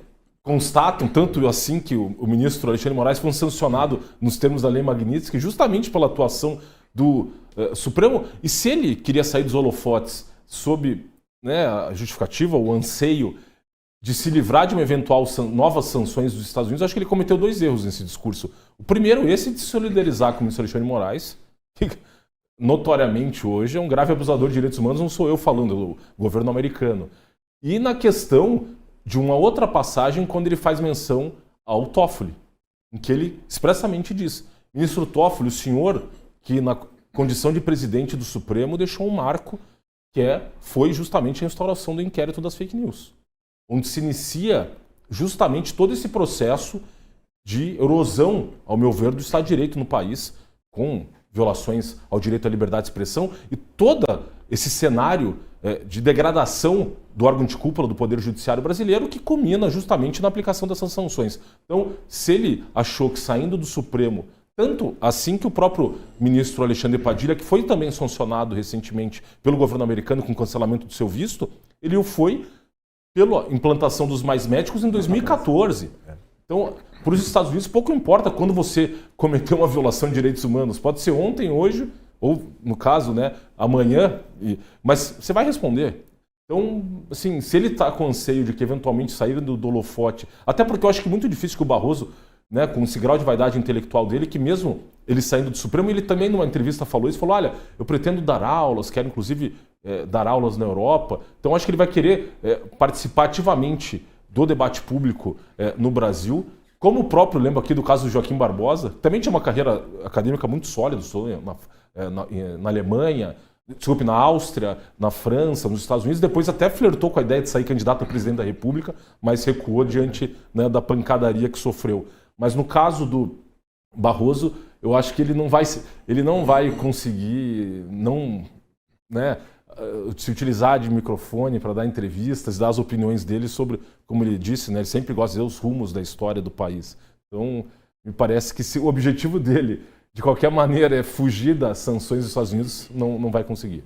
constatam, tanto assim que o ministro Alexandre de Moraes foi sancionado nos termos da Lei Magnitsky, justamente pela atuação do Supremo. E se ele queria sair dos holofotes sob, né, a justificativa, o anseio de se livrar de uma eventual novas sanções dos Estados Unidos, acho que ele cometeu dois erros nesse discurso. O primeiro, esse de se solidarizar com o ministro Alexandre de Moraes, que notoriamente hoje é um grave abusador de direitos humanos, não sou eu falando, o governo americano. E na questão de uma outra passagem, quando ele faz menção ao Toffoli, em que ele expressamente diz: ministro Toffoli, o senhor que na condição de presidente do Supremo deixou um marco que foi justamente a instauração do inquérito das fake news, onde se inicia justamente todo esse processo de erosão, ao meu ver, do Estado de Direito no país, com violações ao direito à liberdade de expressão e todo esse cenário de degradação do órgão de cúpula do Poder Judiciário brasileiro, que culmina justamente na aplicação dessas sanções. Então, se ele achou que saindo do Supremo, tanto assim que o próprio ministro Alexandre Padilha, que foi também sancionado recentemente pelo governo americano com cancelamento do seu visto, ele o foi pela implantação dos mais médicos em 2014. Então, para os Estados Unidos, pouco importa quando você cometeu uma violação de direitos humanos. Pode ser ontem, hoje, ou, no caso, né, amanhã, mas você vai responder. Então, assim, se ele está com anseio de que eventualmente sair do holofote, até porque eu acho que é muito difícil que o Barroso, né, com esse grau de vaidade intelectual dele, que mesmo ele saindo do Supremo, ele também numa entrevista falou isso, falou: olha, eu pretendo dar aulas, quero inclusive dar aulas na Europa, então acho que ele vai querer participar ativamente do debate público no Brasil, como o próprio, lembro aqui do caso do Joaquim Barbosa, também tinha uma carreira acadêmica muito sólida, na Alemanha, desculpe, na Áustria, na França, nos Estados Unidos, depois até flertou com a ideia de sair candidato a presidente da República, mas recuou diante, né, da pancadaria que sofreu. Mas no caso do Barroso, eu acho que ele não vai conseguir se utilizar de microfone para dar entrevistas, dar as opiniões dele sobre, como ele disse, né, ele sempre gosta de ver os rumos da história do país. Então, me parece que se o objetivo dele, de qualquer maneira, é fugir das sanções dos Estados Unidos, não vai conseguir.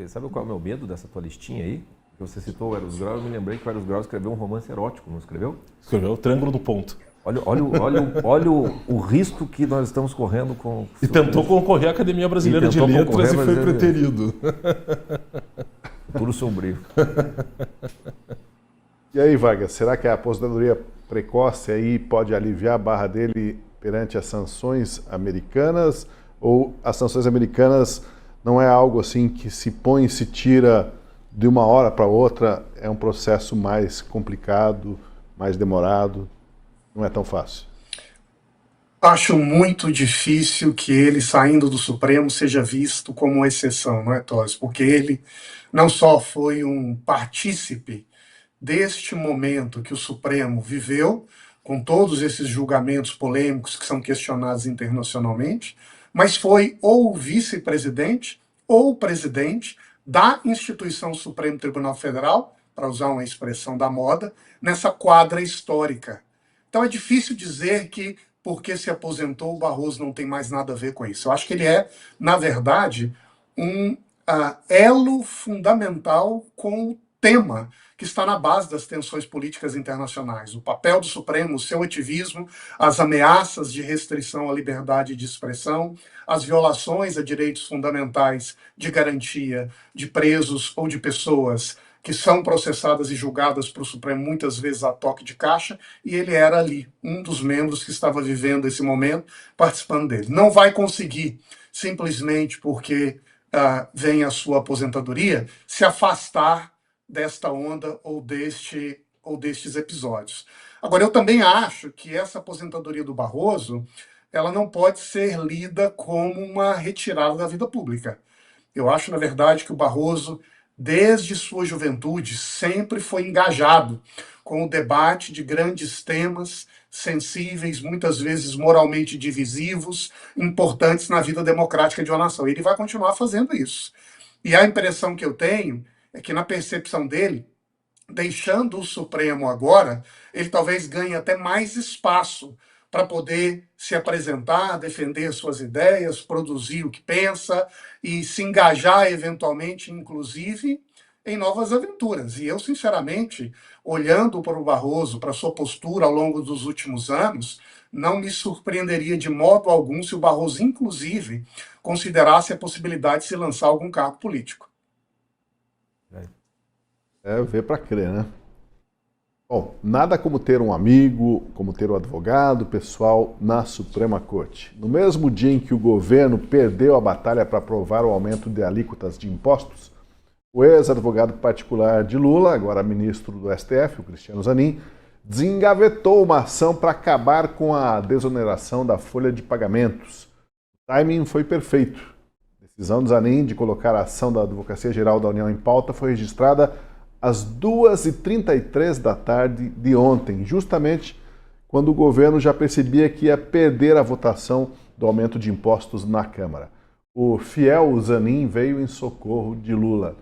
Sabe qual é o meu medo dessa tua listinha aí? Que você citou o Eros Grau, eu me lembrei que o Eros Grau escreveu um romance erótico, não escreveu? Escreveu o Triângulo do Ponto. Olha o risco que nós estamos correndo com... E tentou concorrer à Academia Brasileira de Letras e foi preterido. Futuro sombrio. E aí, Vargas, será que a aposentadoria precoce aí pode aliviar a barra dele perante as sanções americanas? Ou as sanções americanas não é algo assim que se põe e se tira de uma hora para outra, é um processo mais complicado, mais demorado, não é tão fácil? Acho muito difícil que ele, saindo do Supremo, seja visto como uma exceção, não é, Tosi? Porque ele não só foi um partícipe deste momento que o Supremo viveu, com todos esses julgamentos polêmicos que são questionados internacionalmente, mas foi ou o vice-presidente ou o presidente da instituição Supremo Tribunal Federal, para usar uma expressão da moda, nessa quadra histórica. Então é difícil dizer que porque se aposentou o Barroso não tem mais nada a ver com isso. Eu acho que ele é, na verdade, um elo fundamental com o tema que está na base das tensões políticas internacionais. O papel do Supremo, o seu ativismo, as ameaças de restrição à liberdade de expressão, as violações a direitos fundamentais de garantia de presos ou de pessoas que são processadas e julgadas para o Supremo muitas vezes a toque de caixa, e ele era ali, um dos membros que estava vivendo esse momento, participando dele. Não vai conseguir, simplesmente porque vem a sua aposentadoria, se afastar desta onda ou destes episódios. Agora, eu também acho que essa aposentadoria do Barroso, ela não pode ser lida como uma retirada da vida pública. Eu acho, na verdade, que o Barroso, desde sua juventude, sempre foi engajado com o debate de grandes temas sensíveis, muitas vezes moralmente divisivos, importantes na vida democrática de uma nação. Ele vai continuar fazendo isso. E a impressão que eu tenho é que, na percepção dele, deixando o Supremo agora, ele talvez ganhe até mais espaço para poder se apresentar, defender suas ideias, produzir o que pensa e se engajar eventualmente, inclusive, em novas aventuras. E eu, sinceramente, olhando para o Barroso, para sua postura ao longo dos últimos anos, não me surpreenderia de modo algum se o Barroso, inclusive, considerasse a possibilidade de se lançar algum cargo político. É ver para crer, né? Bom, nada como ter um amigo, como ter um advogado pessoal na Suprema Corte. No mesmo dia em que o governo perdeu a batalha para aprovar o aumento de alíquotas de impostos, o ex-advogado particular de Lula, agora ministro do STF, o Cristiano Zanin, desengavetou uma ação para acabar com a desoneração da folha de pagamentos. O timing foi perfeito. A decisão de Zanin de colocar a ação da Advocacia Geral da União em pauta foi registrada às 2h33 da tarde de ontem, justamente quando o governo já percebia que ia perder a votação do aumento de impostos na Câmara. O fiel Zanin veio em socorro de Lula.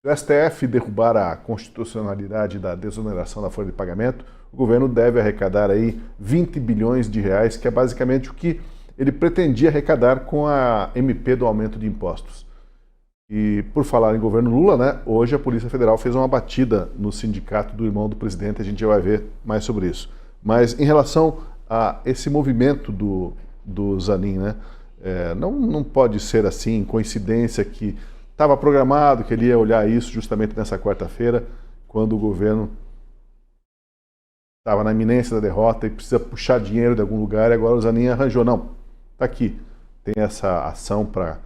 Se o STF derrubar a constitucionalidade da desoneração da folha de pagamento, o governo deve arrecadar aí 20 bilhões de reais, que é basicamente o que ele pretendia arrecadar com a MP do aumento de impostos. E por falar em governo Lula, né, hoje a Polícia Federal fez uma batida no sindicato do irmão do presidente, a gente já vai ver mais sobre isso. Mas em relação a esse movimento do Zanin, né, não pode ser assim, coincidência que estava programado que ele ia olhar isso justamente nessa quarta-feira, quando o governo estava na iminência da derrota e precisa puxar dinheiro de algum lugar, e agora o Zanin arranjou. Não, está aqui, tem essa ação para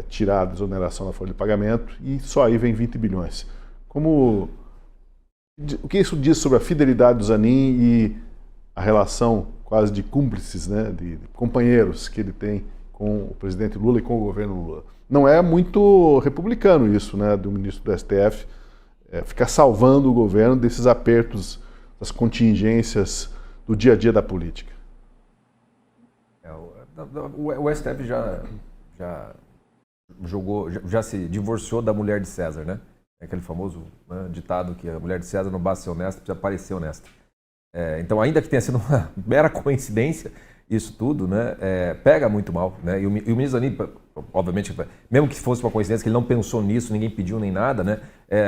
tirar a desoneração da folha de pagamento e só aí vem 20 bilhões. O que isso diz sobre a fidelidade do Zanin e a relação quase de cúmplices, né, de companheiros que ele tem com o presidente Lula e com o governo Lula? Não é muito republicano isso, né, do ministro do STF, ficar salvando o governo desses apertos, das contingências do dia a dia da política. O STF já se divorciou da mulher de César, né? É aquele famoso, né, ditado que a mulher de César não basta ser honesta, precisa parecer honesta. Então, ainda que tenha sido uma mera coincidência, isso tudo, né, pega muito mal, né? E o ministro Zanin, obviamente, mesmo que fosse uma coincidência, que ele não pensou nisso, ninguém pediu nem nada, né?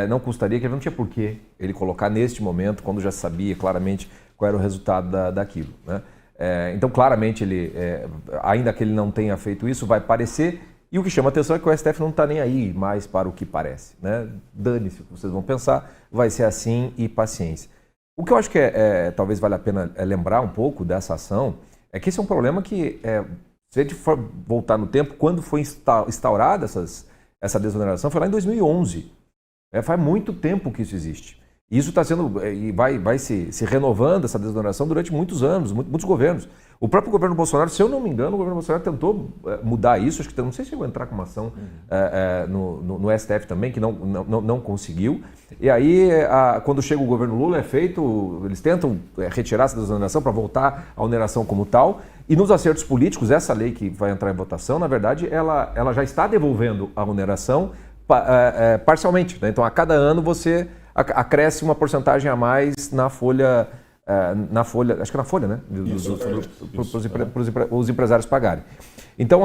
Não custaria, que ele não tinha por que ele colocar neste momento, quando já sabia claramente qual era o resultado daquilo, né? Então, claramente, ele, ainda que ele não tenha feito isso, vai parecer. E o que chama a atenção é que o STF não está nem aí mais para o que parece, né? Dane-se o que vocês vão pensar, vai ser assim e paciência. O que eu acho que talvez valha a pena lembrar um pouco dessa ação é que esse é um problema que, se a gente for voltar no tempo, quando foi instaurada essa desoneração, foi lá em 2011. Faz muito tempo que isso existe. E isso está sendo, e vai se renovando, essa desoneração, durante muitos anos, muitos governos. O próprio governo Bolsonaro, se eu não me engano, o governo Bolsonaro tentou mudar isso, acho que não sei se chegou a entrar com uma ação no STF também, que não conseguiu. E aí, quando chega o governo Lula, eles tentam retirar essa desoneração para voltar à oneração como tal. E nos acertos políticos, essa lei que vai entrar em votação, na verdade, ela já está devolvendo a oneração parcialmente, né? Então, a cada ano você acresce uma porcentagem a mais na folha, acho que é na folha, né? Para os empresários pagarem. Então,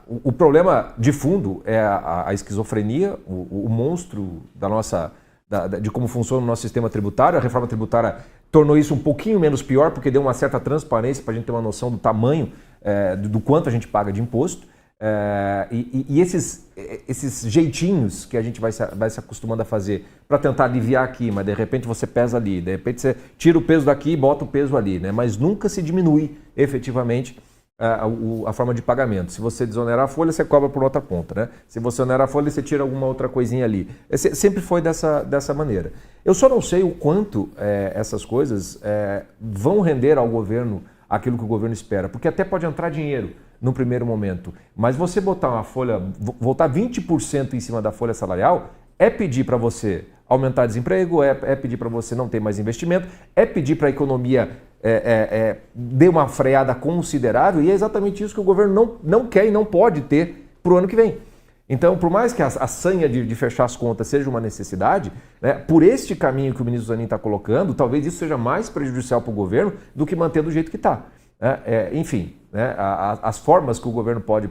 o problema de fundo é a esquizofrenia, o monstro de como funciona o nosso sistema tributário. A reforma tributária tornou isso um pouquinho menos pior, porque deu uma certa transparência para a gente ter uma noção do tamanho do quanto a gente paga de imposto. E esses jeitinhos que a gente vai se acostumando a fazer para tentar aliviar aqui, mas de repente você pesa ali, de repente você tira o peso daqui e bota o peso ali, né? Mas nunca se diminui efetivamente a forma de pagamento. Se você desonerar a folha, você cobra por outra ponta, né? Se você onerar a folha, você tira alguma outra coisinha ali. Sempre foi dessa maneira. Eu só não sei o quanto essas coisas vão render ao governo aquilo que o governo espera, porque até pode entrar dinheiro no primeiro momento, mas você botar uma folha, voltar 20% em cima da folha salarial, é pedir para você aumentar desemprego, é pedir para você não ter mais investimento, é pedir para a economia dê uma freada considerável, e é exatamente isso que o governo não quer e não pode ter para o ano que vem. Então, por mais que a sanha de fechar as contas seja uma necessidade, né, por este caminho que o ministro Zanin está colocando, talvez isso seja mais prejudicial para o governo do que manter do jeito que está. Enfim, né, as formas que o governo pode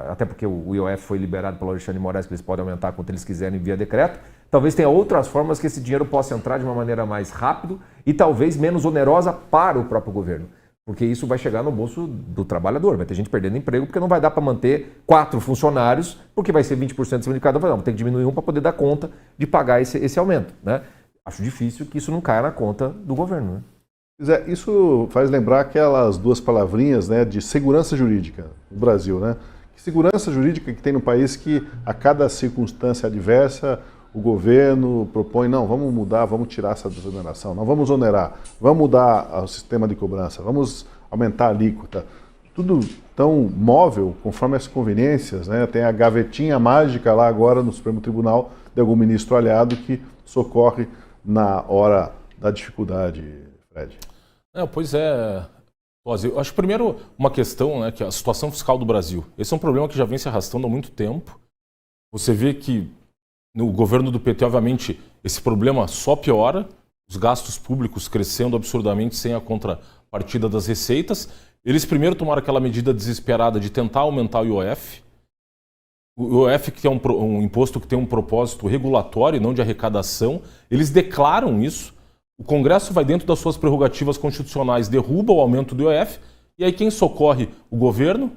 até porque o IOF foi liberado pelo Alexandre de Moraes, que eles podem aumentar quanto eles quiserem via decreto, talvez tenha outras formas que esse dinheiro possa entrar de uma maneira mais rápida e talvez menos onerosa para o próprio governo. Porque isso vai chegar no bolso do trabalhador, vai ter gente perdendo emprego porque não vai dar para manter 4 funcionários, porque vai ser 20% em cima de cada um, vamos ter que diminuir um para poder dar conta de pagar esse aumento, né? Acho difícil que isso não caia na conta do governo, né? Isso faz lembrar aquelas duas palavrinhas, né, de segurança jurídica no Brasil, né? Que segurança jurídica que tem no país que a cada circunstância adversa o governo propõe, não, vamos mudar, vamos tirar essa desoneração, não vamos onerar, vamos mudar o sistema de cobrança, vamos aumentar a alíquota. Tudo tão móvel, conforme as conveniências, né? Tem a gavetinha mágica lá agora no Supremo Tribunal de algum ministro aliado que socorre na hora da dificuldade, Fred. Pois é, eu acho primeiro uma questão, né, que é a situação fiscal do Brasil. Esse é um problema que já vem se arrastando há muito tempo. Você vê que no governo do PT, obviamente, esse problema só piora, os gastos públicos crescendo absurdamente sem a contrapartida das receitas. Eles primeiro tomaram aquela medida desesperada de tentar aumentar o IOF. O IOF, que é um imposto que tem um propósito regulatório e não de arrecadação, eles declaram isso. O Congresso vai dentro das suas prerrogativas constitucionais, derruba o aumento do IOF, e aí quem socorre o governo?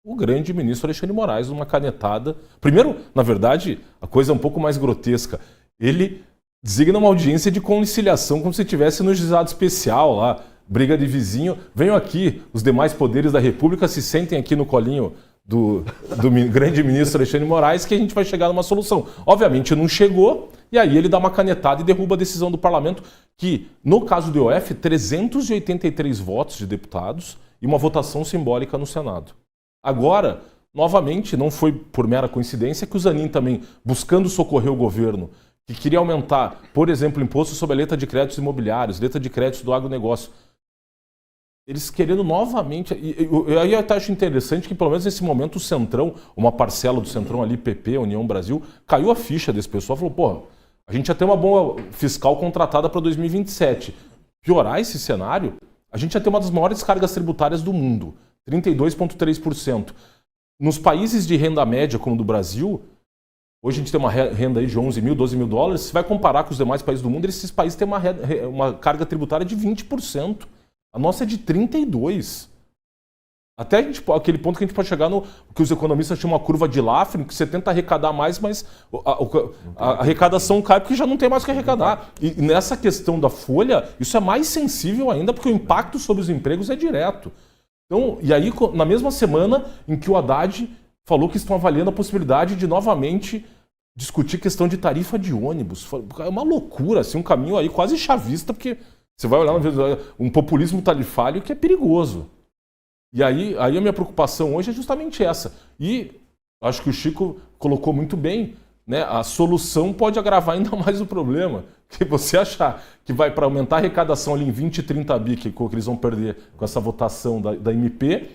O grande ministro Alexandre de Moraes, numa canetada. Primeiro, na verdade, a coisa é um pouco mais grotesca. Ele designa uma audiência de conciliação como se estivesse no juizado especial lá, briga de vizinho. Venham aqui, os demais poderes da República se sentem aqui no colinho do grande ministro Alexandre de Moraes que a gente vai chegar numa solução. Obviamente não chegou, e aí ele dá uma canetada e derruba a decisão do parlamento, que, no caso do IOF, 383 votos de deputados e uma votação simbólica no Senado. Agora, novamente, não foi por mera coincidência que o Zanin também, buscando socorrer o governo, que queria aumentar, por exemplo, o imposto sobre a letra de créditos imobiliários, letra de créditos do agronegócio. Eles querendo novamente... E aí eu até acho interessante que, pelo menos nesse momento, o Centrão, uma parcela do Centrão ali, PP, União Brasil, caiu a ficha desse pessoal, falou, pô, a gente já tem uma boa fiscal contratada para 2027. Piorar esse cenário, a gente já tem uma das maiores cargas tributárias do mundo. 32,3%. Nos países de renda média, como o do Brasil, hoje a gente tem uma renda aí de 11 mil, 12 mil dólares. Se vai comparar com os demais países do mundo, esses países têm uma carga tributária de 20%. A nossa é de 32%. Até aquele ponto que a gente pode chegar no que os economistas chamam a curva de Laffer, que você tenta arrecadar mais, mas a arrecadação cai porque já não tem mais o que arrecadar. E nessa questão da folha, isso é mais sensível ainda, porque o impacto sobre os empregos é direto. Então, e aí, na mesma semana em que o Haddad falou que estão avaliando a possibilidade de novamente discutir questão de tarifa de ônibus. É uma loucura, assim, um caminho aí quase chavista, porque você vai olhar um populismo tarifário que é perigoso. E aí a minha preocupação hoje é justamente essa. E acho que o Chico colocou muito bem, né? A solução pode agravar ainda mais o problema. Que você achar que vai para aumentar a arrecadação ali em 20, 30 bi, que eles vão perder com essa votação da MP,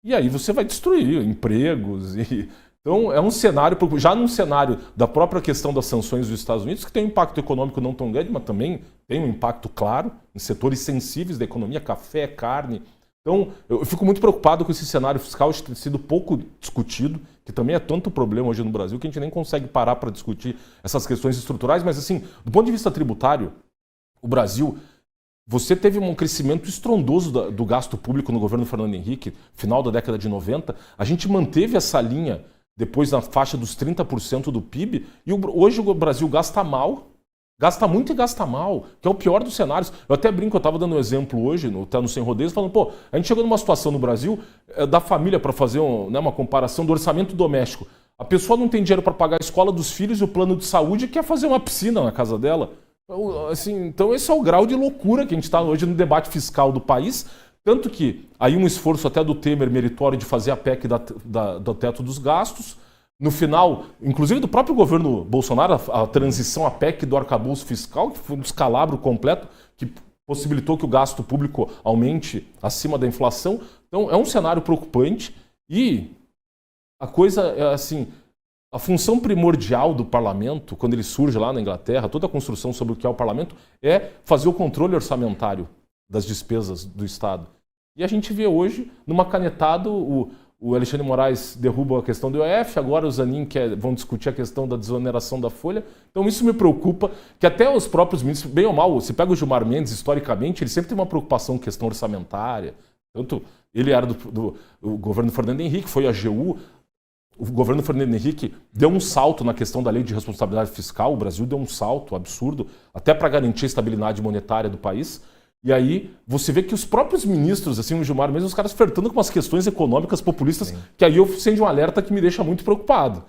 e aí você vai destruir empregos. Então é um cenário, já num cenário da própria questão das sanções dos Estados Unidos, que tem um impacto econômico não tão grande, mas também tem um impacto claro em setores sensíveis da economia, café, carne. Então, eu fico muito preocupado com esse cenário fiscal de ter sido pouco discutido, que também é tanto problema hoje no Brasil que a gente nem consegue parar para discutir essas questões estruturais. Mas, assim, do ponto de vista tributário, o Brasil, você teve um crescimento estrondoso do gasto público no governo Fernando Henrique, final da década de 90. A gente manteve essa linha depois na faixa dos 30% do PIB, e hoje o Brasil gasta mal. Gasta muito e gasta mal, que é o pior dos cenários. Eu até brinco, eu estava dando um exemplo hoje, no Sem Rodeios, falando, pô, a gente chegou numa situação no Brasil da família, para fazer uma comparação do orçamento doméstico. A pessoa não tem dinheiro para pagar a escola dos filhos e o plano de saúde e quer fazer uma piscina na casa dela. Assim, então esse é o grau de loucura que a gente está hoje no debate fiscal do país. Tanto que aí um esforço até do Temer meritório de fazer a PEC do teto dos gastos. No final, inclusive do próprio governo Bolsonaro, a transição à PEC do arcabouço fiscal, que foi um descalabro completo, que possibilitou que o gasto público aumente acima da inflação. Então, é um cenário preocupante e a coisa é assim, a função primordial do parlamento, quando ele surge lá na Inglaterra, toda a construção sobre o que é o parlamento, é fazer o controle orçamentário das despesas do Estado. E a gente vê hoje, numa canetada, o Alexandre Moraes derruba a questão do IOF, agora o Zanin vão discutir a questão da desoneração da folha. Então isso me preocupa, que até os próprios ministros, bem ou mal, você pega o Gilmar Mendes, historicamente, ele sempre tem uma preocupação com questão orçamentária. Tanto ele era do governo Fernando Henrique, foi a AGU. O governo Fernando Henrique deu um salto na questão da lei de responsabilidade fiscal, o Brasil deu um salto absurdo, até para garantir a estabilidade monetária do país. E aí você vê que os próprios ministros, assim, o Gilmar mesmo, os caras flertando com umas questões econômicas populistas, sim, que aí eu acendo um alerta que me deixa muito preocupado.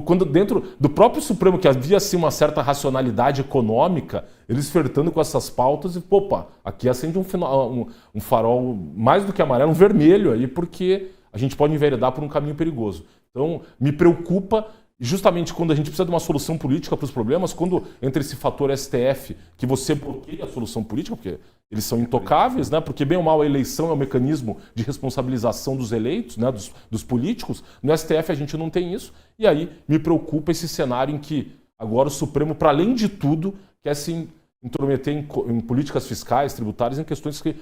Quando dentro do próprio Supremo, que havia assim, uma certa racionalidade econômica, eles flertando com essas pautas e, opa, aqui acende um farol mais do que amarelo, um vermelho aí, porque a gente pode enveredar por um caminho perigoso. Então, me preocupa justamente quando a gente precisa de uma solução política para os problemas, quando entra esse fator STF, que você bloqueia a solução política, porque eles são intocáveis, né? Porque bem ou mal a eleição é um mecanismo de responsabilização dos eleitos, né? dos políticos. No STF a gente não tem isso. E aí me preocupa esse cenário em que agora o Supremo, para além de tudo, quer se intrometer em políticas fiscais, tributárias, em questões que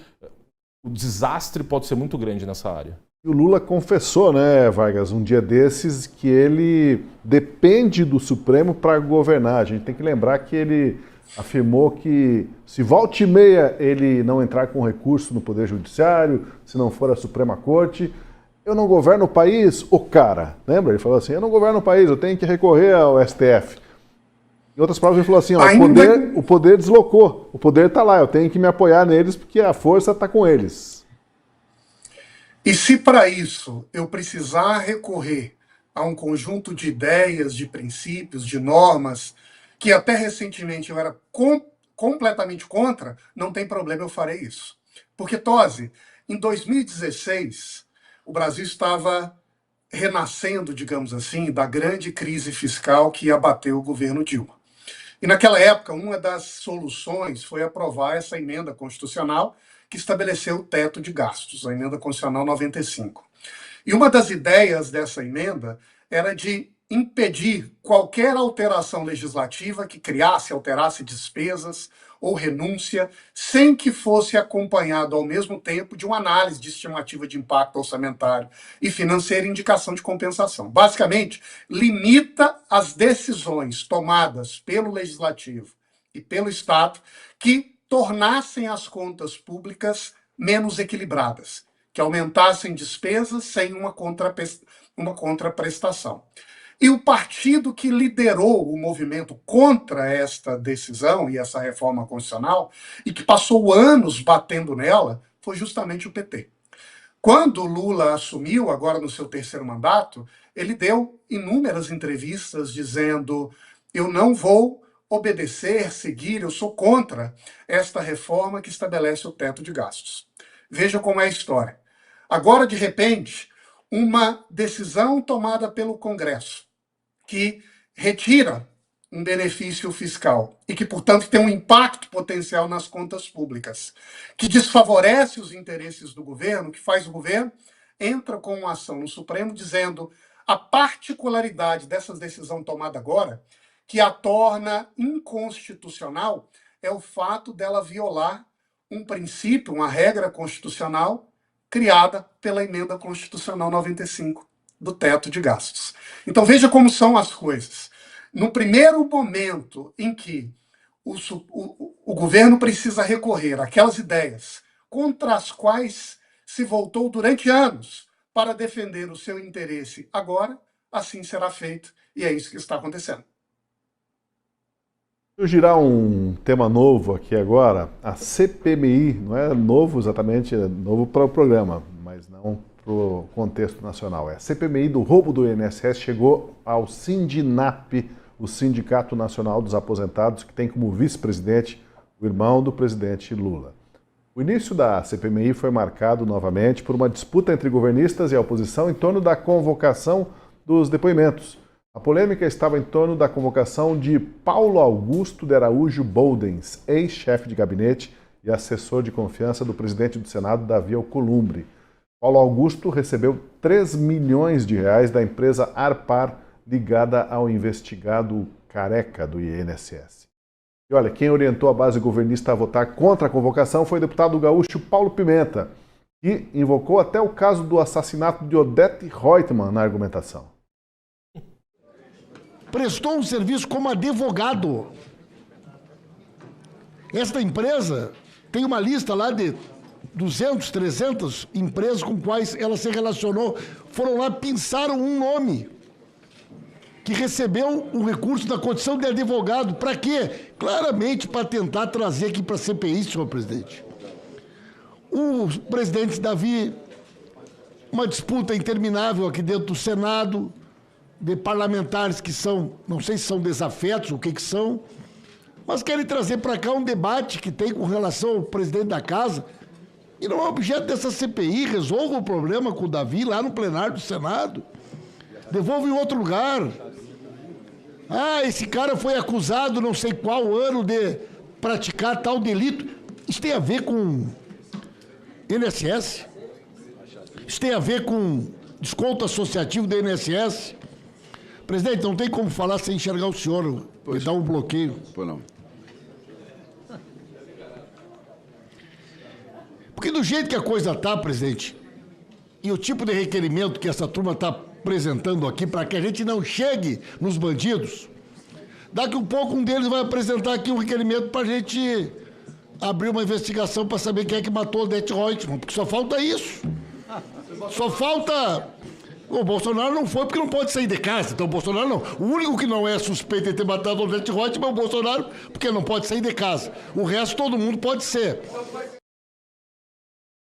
o desastre pode ser muito grande nessa área. E o Lula confessou, né, Vargas, um dia desses, que ele depende do Supremo para governar. A gente tem que lembrar que ele afirmou que se volta e meia ele não entrar com recurso no Poder Judiciário, se não for a Suprema Corte, eu não governo o país, o cara. Lembra? Ele falou assim, eu não governo o país, eu tenho que recorrer ao STF. Em outras palavras, ele falou assim, ó, o poder deslocou, o poder está lá, eu tenho que me apoiar neles porque a força está com eles. E se para isso eu precisar recorrer a um conjunto de ideias, de princípios, de normas, que até recentemente eu era completamente contra, não tem problema, eu farei isso. Porque, Tosi, em 2016, o Brasil estava renascendo, digamos assim, da grande crise fiscal que abateu o governo Dilma. E naquela época, uma das soluções foi aprovar essa emenda constitucional que estabeleceu o teto de gastos, a emenda constitucional 95. E uma das ideias dessa emenda era de impedir qualquer alteração legislativa que criasse, alterasse despesas ou renúncia, sem que fosse acompanhado ao mesmo tempo de uma análise de estimativa de impacto orçamentário e financeiro e indicação de compensação. Basicamente, limita as decisões tomadas pelo Legislativo e pelo Estado que tornassem as contas públicas menos equilibradas, que aumentassem despesas sem uma contraprestação. E o partido que liderou o movimento contra esta decisão e essa reforma constitucional, e que passou anos batendo nela, foi justamente o PT. Quando Lula assumiu, agora no seu terceiro mandato, ele deu inúmeras entrevistas dizendo: eu não vou obedecer, seguir, eu sou contra esta reforma que estabelece o teto de gastos. Veja como é a história. Agora, de repente, uma decisão tomada pelo Congresso que retira um benefício fiscal e que, portanto, tem um impacto potencial nas contas públicas, que desfavorece os interesses do governo, que faz o governo, entra com uma ação no Supremo dizendo a particularidade dessa decisão tomada agora, que a torna inconstitucional, é o fato dela violar um princípio, uma regra constitucional criada pela Emenda Constitucional 95 do teto de gastos. Então veja como são as coisas. No primeiro momento em que o governo precisa recorrer àquelas ideias contra as quais se voltou durante anos para defender o seu interesse, agora assim será feito, e é isso que está acontecendo. Eu girar um tema novo aqui agora, a CPMI, não é novo exatamente, é novo para o programa, mas não para o contexto nacional. A CPMI do roubo do INSS chegou ao Sindinap, o Sindicato Nacional dos Aposentados, que tem como vice-presidente o irmão do presidente Lula. O início da CPMI foi marcado novamente por uma disputa entre governistas e a oposição em torno da convocação dos depoimentos. A polêmica estava em torno da convocação de Paulo Augusto de Araújo Boldens, ex-chefe de gabinete e assessor de confiança do presidente do Senado, Davi Alcolumbre. Paulo Augusto recebeu 3 milhões de reais da empresa Arpar, ligada ao investigado Careca do INSS. E olha, quem orientou a base governista a votar contra a convocação foi o deputado gaúcho Paulo Pimenta, que invocou até o caso do assassinato de Odete Reutemann na argumentação. Prestou um serviço como advogado. Esta empresa tem uma lista lá de 200, 300 empresas com quais ela se relacionou. Foram lá, pensaram um nome que recebeu um recurso na condição de advogado. Para quê? Claramente para tentar trazer aqui para a CPI, senhor presidente. O presidente Davi, uma disputa interminável aqui dentro do Senado, de parlamentares que são, não sei se são desafetos, o que são, mas querem trazer para cá um debate que tem com relação ao presidente da casa, e não é objeto dessa CPI. Resolva o problema com o Davi lá no plenário do Senado. Devolva em outro lugar. Ah, esse cara foi acusado não sei qual ano de praticar tal delito. Isso tem a ver com INSS? Isso tem a ver com desconto associativo do INSS? Presidente, não tem como falar sem enxergar o senhor, dá um bloqueio. Pois não. Porque do jeito que a coisa está, presidente, e o tipo de requerimento que essa turma está apresentando aqui para que a gente não chegue nos bandidos, daqui a pouco um deles vai apresentar aqui um requerimento para a gente abrir uma investigação para saber quem é que matou Odete Reutemann, porque só falta isso. Só falta... O Bolsonaro não foi porque não pode sair de casa, então o Bolsonaro não. O único que não é suspeito de ter matado Odete Reutemann é o Bolsonaro, porque não pode sair de casa. O resto todo mundo pode ser.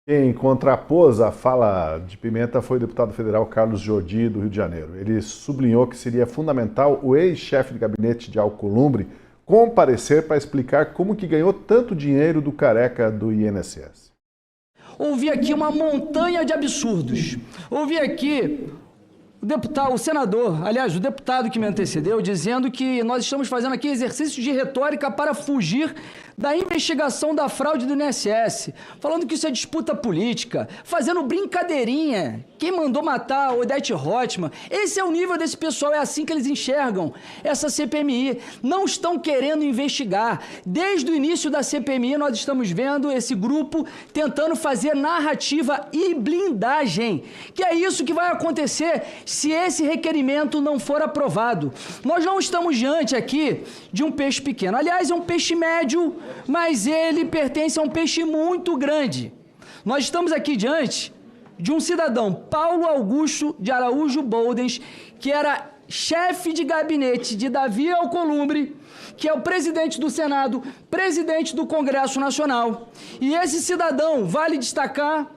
Quem contrapôs a fala de Pimenta foi o deputado federal Carlos Jordi, do Rio de Janeiro. Ele sublinhou que seria fundamental o ex-chefe de gabinete de Alcolumbre comparecer para explicar como que ganhou tanto dinheiro do Careca do INSS. Ouvi aqui uma montanha de absurdos. Ouvi aqui o senador, aliás, o deputado que me antecedeu, dizendo que nós estamos fazendo aqui exercício de retórica para fugir da investigação da fraude do INSS, falando que isso é disputa política, fazendo brincadeirinha. Quem mandou matar Odete Reutemann? Esse é o nível desse pessoal, é assim que eles enxergam essa CPMI. Não estão querendo investigar. Desde o início da CPMI, nós estamos vendo esse grupo tentando fazer narrativa e blindagem, que é isso que vai acontecer se esse requerimento não for aprovado. Nós não estamos diante aqui de um peixe pequeno. Aliás, é um peixe médio, mas ele pertence a um peixe muito grande. Nós estamos aqui diante de um cidadão, Paulo Augusto de Araújo Boldens, que era chefe de gabinete de Davi Alcolumbre, que é o presidente do Senado, presidente do Congresso Nacional. E esse cidadão, vale destacar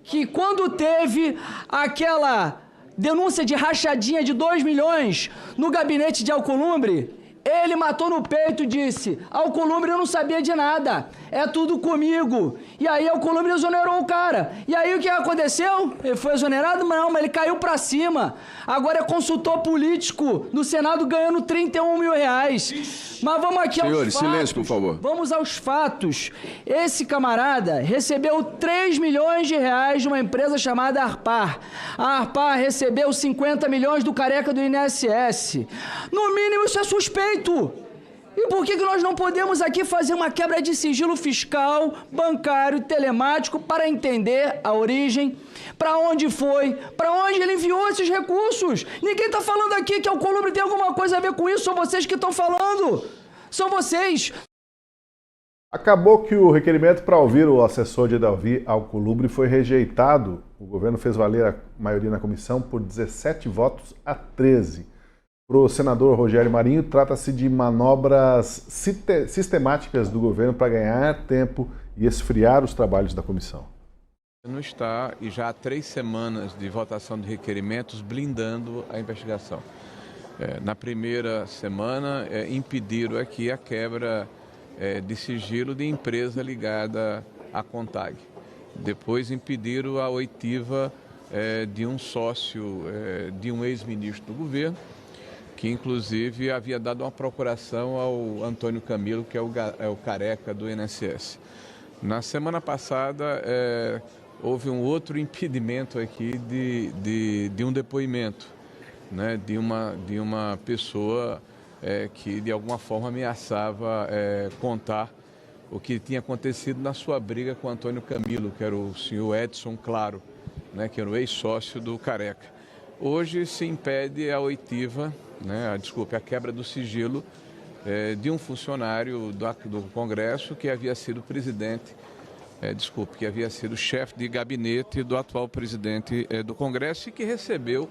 que quando teve aquela denúncia de rachadinha de 2 milhões no gabinete de Alcolumbre, ele matou no peito e disse: Alcolumbre, eu não sabia de nada, é tudo comigo. E aí Alcolumbre exonerou o cara. E aí o que aconteceu? Ele foi exonerado? Não, mas ele caiu pra cima. Agora é consultor político no Senado ganhando 31 mil reais. Mas vamos aqui aos fatos. Senhores, silêncio, por favor. Vamos aos fatos. Esse camarada recebeu 3 milhões de reais de uma empresa chamada Arpar. A Arpar recebeu 50 milhões do careca do INSS. No mínimo isso é suspeito. E por que nós não podemos aqui fazer uma quebra de sigilo fiscal, bancário, telemático para entender a origem, para onde foi, para onde ele enviou esses recursos? Ninguém está falando aqui que a Alcolumbre tem alguma coisa a ver com isso, são vocês que estão falando. São vocês. Acabou que o requerimento para ouvir o assessor de Davi Alcolumbre foi rejeitado. O governo fez valer a maioria na comissão por 17 votos a 13. Para o senador Rogério Marinho, trata-se de manobras sistemáticas do governo para ganhar tempo e esfriar os trabalhos da comissão. Não está, e já há 3 semanas de votação de requerimentos, blindando a investigação. Na primeira semana, impediram aqui a quebra de sigilo de empresa ligada à Contag. Depois impediram a oitiva de um sócio de um ex-ministro do governo, que inclusive havia dado uma procuração ao Antônio Camilo, que é o careca do INSS. Na semana passada, houve um outro impedimento aqui de um depoimento, né, de uma pessoa que de alguma forma ameaçava contar o que tinha acontecido na sua briga com o Antônio Camilo, que era o senhor Edson Claro, né, que era o ex-sócio do careca. Hoje se impede a oitiva, a quebra do sigilo de um funcionário do Congresso que havia sido presidente, que havia sido chefe de gabinete do atual presidente do Congresso e que recebeu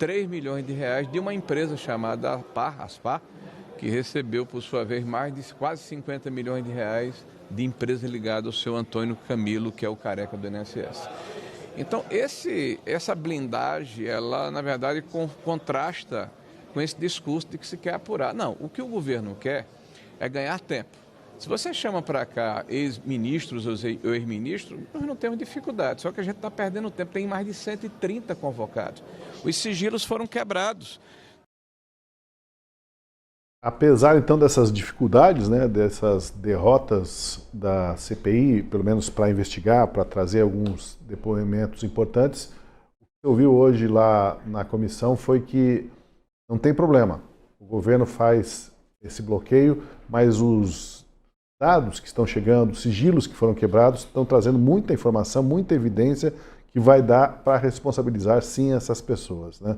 3 milhões de reais de uma empresa chamada Aspar, que recebeu, por sua vez, mais de quase 50 milhões de reais de empresa ligada ao seu Antônio Camilo, que é o careca do INSS. Então, essa blindagem, ela, na verdade, contrasta com esse discurso de que se quer apurar. Não, o que o governo quer é ganhar tempo. Se você chama para cá ex-ministros ou ex-ministros, nós não temos dificuldade, só que a gente está perdendo tempo, tem mais de 130 convocados. Os sigilos foram quebrados. Apesar, então, dessas dificuldades, dessas derrotas da CPI, pelo menos para investigar, para trazer alguns depoimentos importantes, o que você ouviu hoje lá na comissão foi que não tem problema. O governo faz esse bloqueio, mas os dados que estão chegando, os sigilos que foram quebrados, estão trazendo muita informação, muita evidência que vai dar para responsabilizar, sim, essas pessoas. O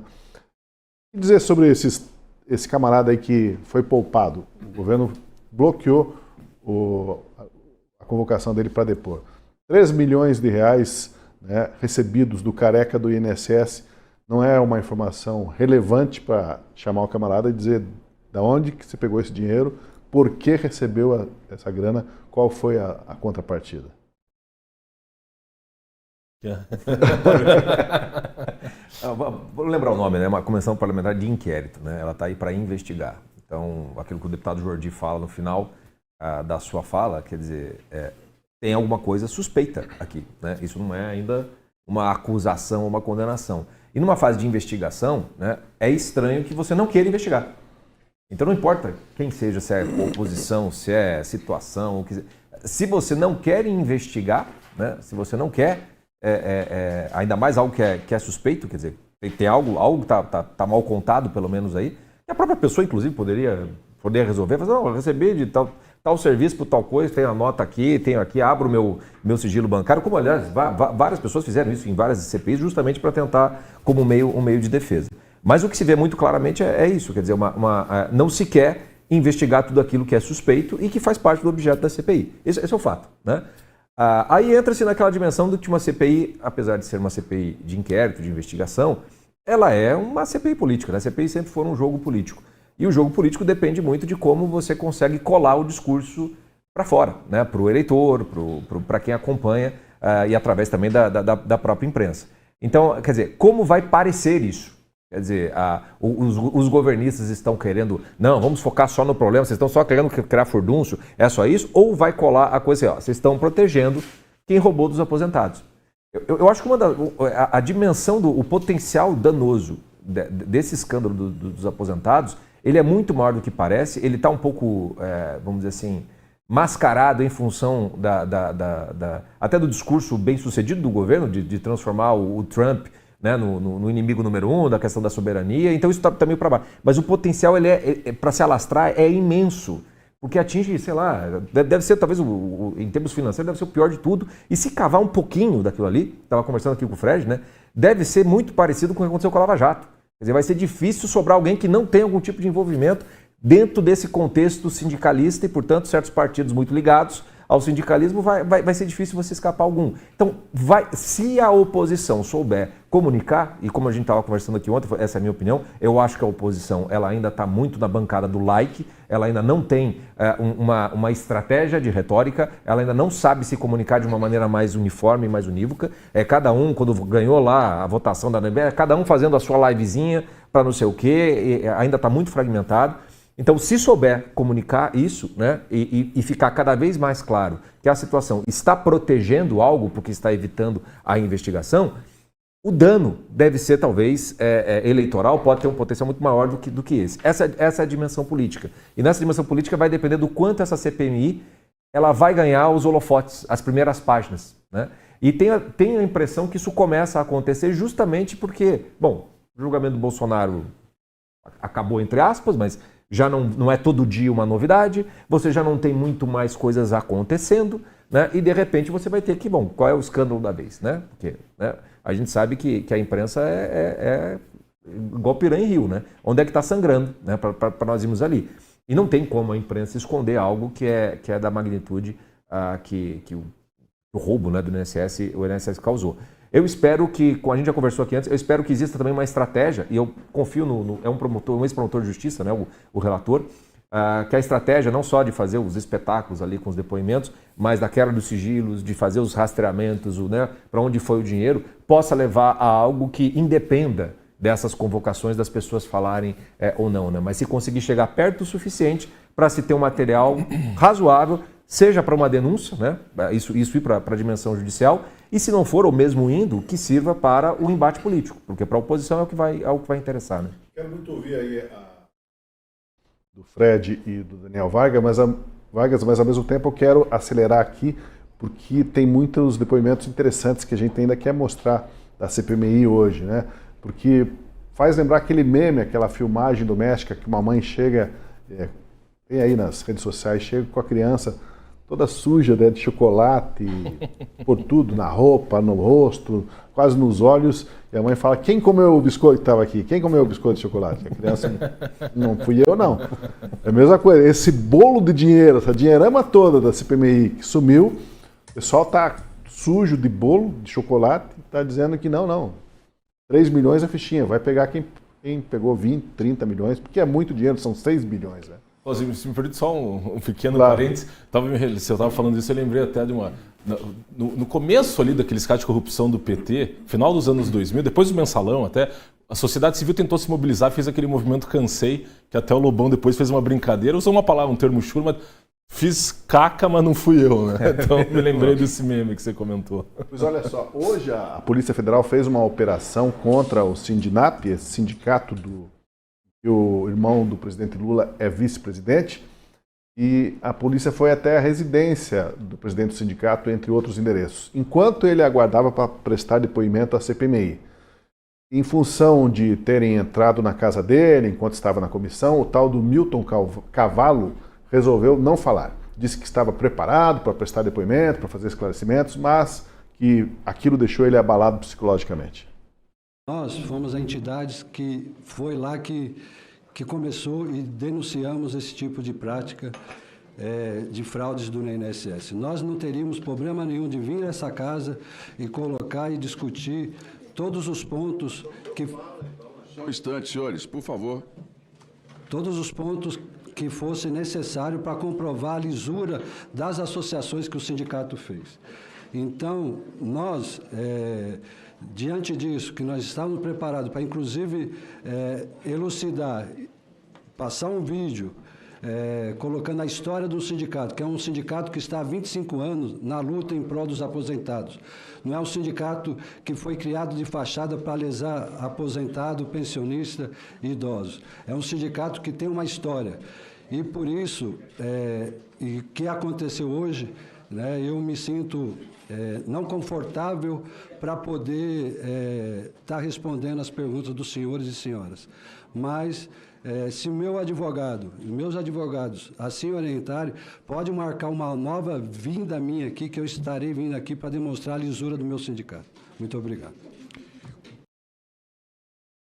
que dizer sobre esse camarada aí que foi poupado? O governo bloqueou a convocação dele para depor. 3 milhões de reais recebidos do careca do INSS não é uma informação relevante para chamar o camarada e dizer de onde que você pegou esse dinheiro, por que recebeu essa grana, qual foi a contrapartida. Vou lembrar o nome, né? Uma comissão parlamentar de inquérito, né? Ela está aí para investigar. Então, aquilo que o deputado Jordi fala no final da sua fala, quer dizer, tem alguma coisa suspeita aqui, né? Isso não é ainda uma acusação ou uma condenação. E numa fase de investigação, né, é estranho que você não queira investigar. Então não importa quem seja, se é oposição, se é situação, se você não quer investigar, né, se você não quer, ainda mais algo que é suspeito, quer dizer, tem algo que tá mal contado, pelo menos aí, que a própria pessoa, inclusive, poderia resolver, fazer, não, eu recebi de tal serviço por tal coisa, tem a nota aqui, tenho aqui, abro o meu sigilo bancário, como, aliás, várias pessoas fizeram isso em várias CPIs, justamente para tentar como um meio de defesa. Mas o que se vê muito claramente é isso, quer dizer, não se quer investigar tudo aquilo que é suspeito e que faz parte do objeto da CPI. Esse é o fato, né? Aí entra-se naquela dimensão de que uma CPI, apesar de ser uma CPI de inquérito, de investigação, ela é uma CPI política, né? A CPI sempre foi um jogo político. E o jogo político depende muito de como você consegue colar o discurso para fora, né? Para o eleitor, para quem acompanha e através também da própria imprensa. Então, quer dizer, como vai parecer isso? Quer dizer, os governistas estão querendo, não, vamos focar só no problema, vocês estão só querendo criar furdúncio, é só isso? Ou vai colar a coisa assim, ó, vocês estão protegendo quem roubou dos aposentados? Eu acho que a dimensão, o potencial danoso desse escândalo dos aposentados, ele é muito maior do que parece, ele está um pouco, vamos dizer assim, mascarado em função até do discurso bem sucedido do governo de transformar o Trump, né, no inimigo número 1, da questão da soberania, então isso está meio para baixo. Mas o potencial, para se alastrar, é imenso, porque atinge, sei lá, deve ser talvez, em termos financeiros, deve ser o pior de tudo, e se cavar um pouquinho daquilo ali, estava conversando aqui com o Fred, né, deve ser muito parecido com o que aconteceu com a Lava Jato. Quer dizer, vai ser difícil sobrar alguém que não tem algum tipo de envolvimento dentro desse contexto sindicalista e, portanto, certos partidos muito ligados ao sindicalismo, vai ser difícil você escapar algum. Então, se a oposição souber comunicar, e como a gente estava conversando aqui ontem, essa é a minha opinião, eu acho que a oposição ela ainda está muito na bancada do like, ela ainda não tem uma estratégia de retórica, ela ainda não sabe se comunicar de uma maneira mais uniforme, mais unívoca. Cada um, quando ganhou lá a votação da ANB, cada um fazendo a sua livezinha para não sei o quê, ainda está muito fragmentado. Então, se souber comunicar isso, né, e ficar cada vez mais claro que a situação está protegendo algo porque está evitando a investigação, o dano deve ser, talvez, eleitoral, pode ter um potencial muito maior do que esse. Essa é a dimensão política. E nessa dimensão política vai depender do quanto essa CPMI ela vai ganhar os holofotes, as primeiras páginas, né? E tenho a impressão que isso começa a acontecer justamente porque, bom, o julgamento do Bolsonaro acabou entre aspas, mas já não é todo dia uma novidade, você já não tem muito mais coisas acontecendo, né? E de repente você vai ter que, bom, qual é o escândalo da vez, né? Porque, né, a gente sabe que a imprensa é igual piranha em rio, né? Onde é que está sangrando, né? Para nós irmos ali. E não tem como a imprensa esconder algo que é da magnitude que o roubo, né, do INSS causou. Eu espero que, como a gente já conversou aqui antes, eu espero que exista também uma estratégia, e eu confio um ex-promotor de justiça, né, o relator, que a estratégia não só de fazer os espetáculos ali com os depoimentos, mas da quebra dos sigilos, de fazer os rastreamentos, né, para onde foi o dinheiro, possa levar a algo que independa dessas convocações das pessoas falarem ou não, né? Mas se conseguir chegar perto o suficiente para se ter um material razoável, seja para uma denúncia, né? Isso ir para a dimensão judicial, e se não for, ou mesmo indo, que sirva para o embate político, porque para a oposição é o que vai interessar, né? Quero muito ouvir aí do Fred e do Daniel Vargas, mas ao mesmo tempo eu quero acelerar aqui, porque tem muitos depoimentos interessantes que a gente ainda quer mostrar da CPMI hoje, né? Porque faz lembrar aquele meme, aquela filmagem doméstica que uma mãe chega, tem aí nas redes sociais, chega com a criança toda suja, né, de chocolate, por tudo, na roupa, no rosto, quase nos olhos, e a mãe fala, quem comeu o biscoito que estava aqui? Quem comeu o biscoito de chocolate? A criança, não fui eu não. É a mesma coisa, esse bolo de dinheiro, essa dinheirama toda da CPMI que sumiu, o pessoal está sujo de bolo, de chocolate, está dizendo que não. 3 milhões a fichinha, vai pegar quem pegou 20, 30 milhões, porque é muito dinheiro, são 6 bilhões, né? Se me permite só um pequeno claro. parênteses, se eu estava falando isso, eu lembrei até de uma... No começo ali daqueles casos de corrupção do PT, final dos anos 2000, depois do mensalão até, a sociedade civil tentou se mobilizar, fez aquele movimento Cansei, que até o Lobão depois fez uma brincadeira, usou uma palavra, um termo chulo, mas fiz caca, mas não fui eu, né? Então me lembrei desse meme que você comentou. Pois olha só, hoje a Polícia Federal fez uma operação contra o Sindinap, esse sindicato que o irmão do presidente Lula é vice-presidente, e a polícia foi até a residência do presidente do sindicato, entre outros endereços, enquanto ele aguardava para prestar depoimento à CPMI. Em função de terem entrado na casa dele, enquanto estava na comissão, o tal do Milton Cavallo resolveu não falar. Disse que estava preparado para prestar depoimento, para fazer esclarecimentos, mas que aquilo deixou ele abalado psicologicamente. Nós fomos a entidades que foi lá que começou e denunciamos esse tipo de prática de fraudes do INSS. Nós não teríamos problema nenhum de vir a essa casa e colocar e discutir todos os pontos que... Um instante, senhores, por favor. Todos os pontos que fosse necessário para comprovar a lisura das associações que o sindicato fez. Então, nós, diante disso, que nós estávamos preparados para, inclusive, elucidar, passar um vídeo, colocando a história do sindicato, que é um sindicato que está há 25 anos na luta em prol dos aposentados. Não é um sindicato que foi criado de fachada para lesar aposentado, pensionista e idosos. É um sindicato que tem uma história. E por isso, e o que aconteceu hoje, né, eu me sinto não confortável para poder estar respondendo as perguntas dos senhores e senhoras. Mas, se o meu advogado e meus advogados assim orientarem, pode marcar uma nova vinda minha aqui, que eu estarei vindo aqui para demonstrar a lisura do meu sindicato. Muito obrigado.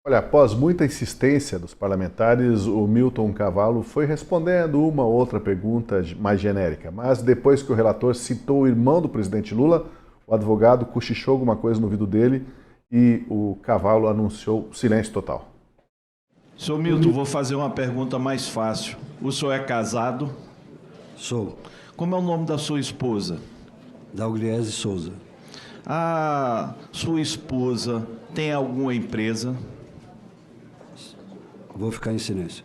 Olha, após muita insistência dos parlamentares, o Milton Cavallo foi respondendo uma ou outra pergunta mais genérica, mas depois que o relator citou o irmão do presidente Lula, o advogado cochichou alguma coisa no ouvido dele e o Cavallo anunciou silêncio total. Senhor Milton, vou fazer uma pergunta mais fácil. O senhor é casado? Sou. Como é o nome da sua esposa? Daugliese Souza. A sua esposa tem alguma empresa? Vou ficar em silêncio.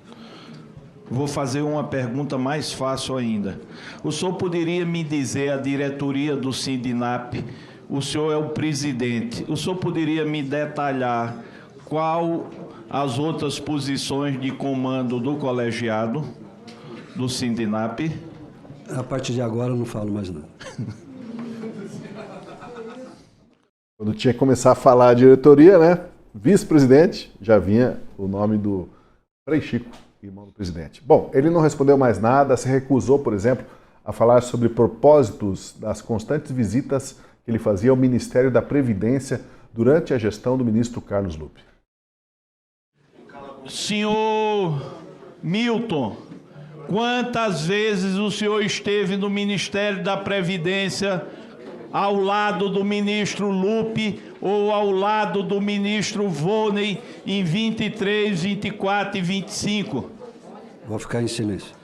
Vou fazer uma pergunta mais fácil ainda. O senhor poderia me dizer a diretoria do Sindinap? O senhor é o presidente. O senhor poderia me detalhar qual as outras posições de comando do colegiado do Sindinap? A partir de agora eu não falo mais nada. Quando tinha que começar a falar a diretoria, né? Vice-presidente, já vinha o nome do Frei Chico, irmão do presidente. Bom, ele não respondeu mais nada, se recusou, por exemplo, a falar sobre propósitos das constantes visitas que ele fazia ao Ministério da Previdência durante a gestão do ministro Carlos Lupe. Senhor Milton, quantas vezes o senhor esteve no Ministério da Previdência ao lado do ministro Lupe ou ao lado do ministro Volney em 23, 24 e 25? Vou ficar em silêncio.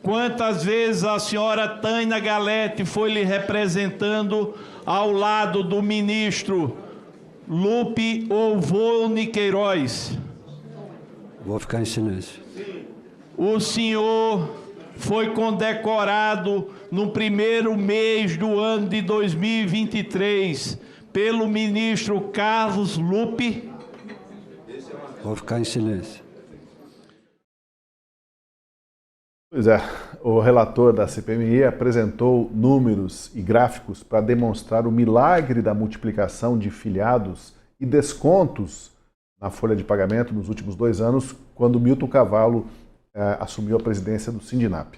Quantas vezes a senhora Tânia Galete foi lhe representando ao lado do ministro Lupe ou Volney Queiroz? Vou ficar em silêncio. O senhor foi condecorado no primeiro mês do ano de 2023 pelo ministro Carlos Lupe? Vou ficar em silêncio. Pois é, o relator da CPMI apresentou números e gráficos para demonstrar o milagre da multiplicação de filiados e descontos na folha de pagamento nos últimos 2 anos, quando Milton Cavallo assumiu a presidência do Sindinap.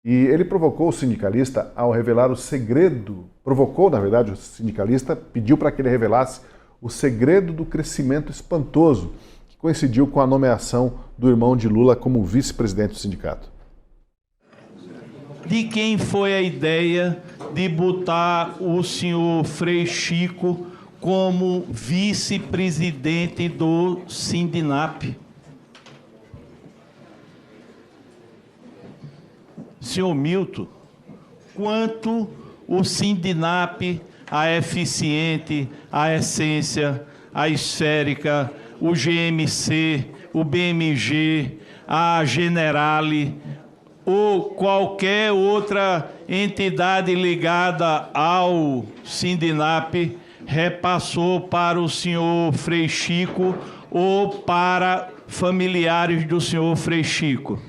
E ele provocou o sindicalista ao revelar o segredo, provocou, na verdade, o sindicalista, pediu para que ele revelasse o segredo do crescimento espantoso, que coincidiu com a nomeação do irmão de Lula como vice-presidente do sindicato. De quem foi a ideia de botar o senhor Frei Chico como vice-presidente do Sindinap? Senhor Milton, quanto o Sindinap, a Eficiente, a Essência, a Esférica, o GMC, o BMG, a Generale ou qualquer outra entidade ligada ao Sindinap repassou para o senhor Frei Chico ou para familiares do senhor Frei Chico?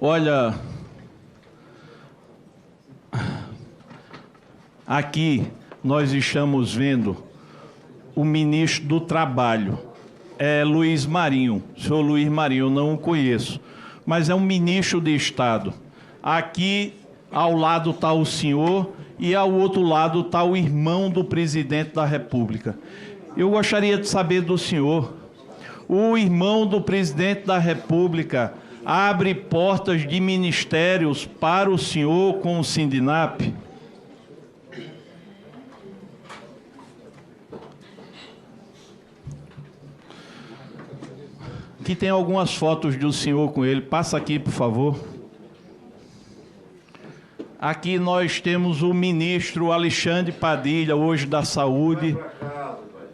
Olha, aqui nós estamos vendo o ministro do Trabalho, Luiz Marinho. O senhor Luiz Marinho, eu não o conheço, mas é um ministro de Estado. Aqui ao lado está o senhor e ao outro lado está o irmão do presidente da República. Eu gostaria de saber do senhor o irmão do presidente da República abre portas de ministérios para o senhor com o Sindinap? Aqui tem algumas fotos do senhor com ele. Passa aqui, por favor. Aqui nós temos o ministro Alexandre Padilha, hoje da Saúde,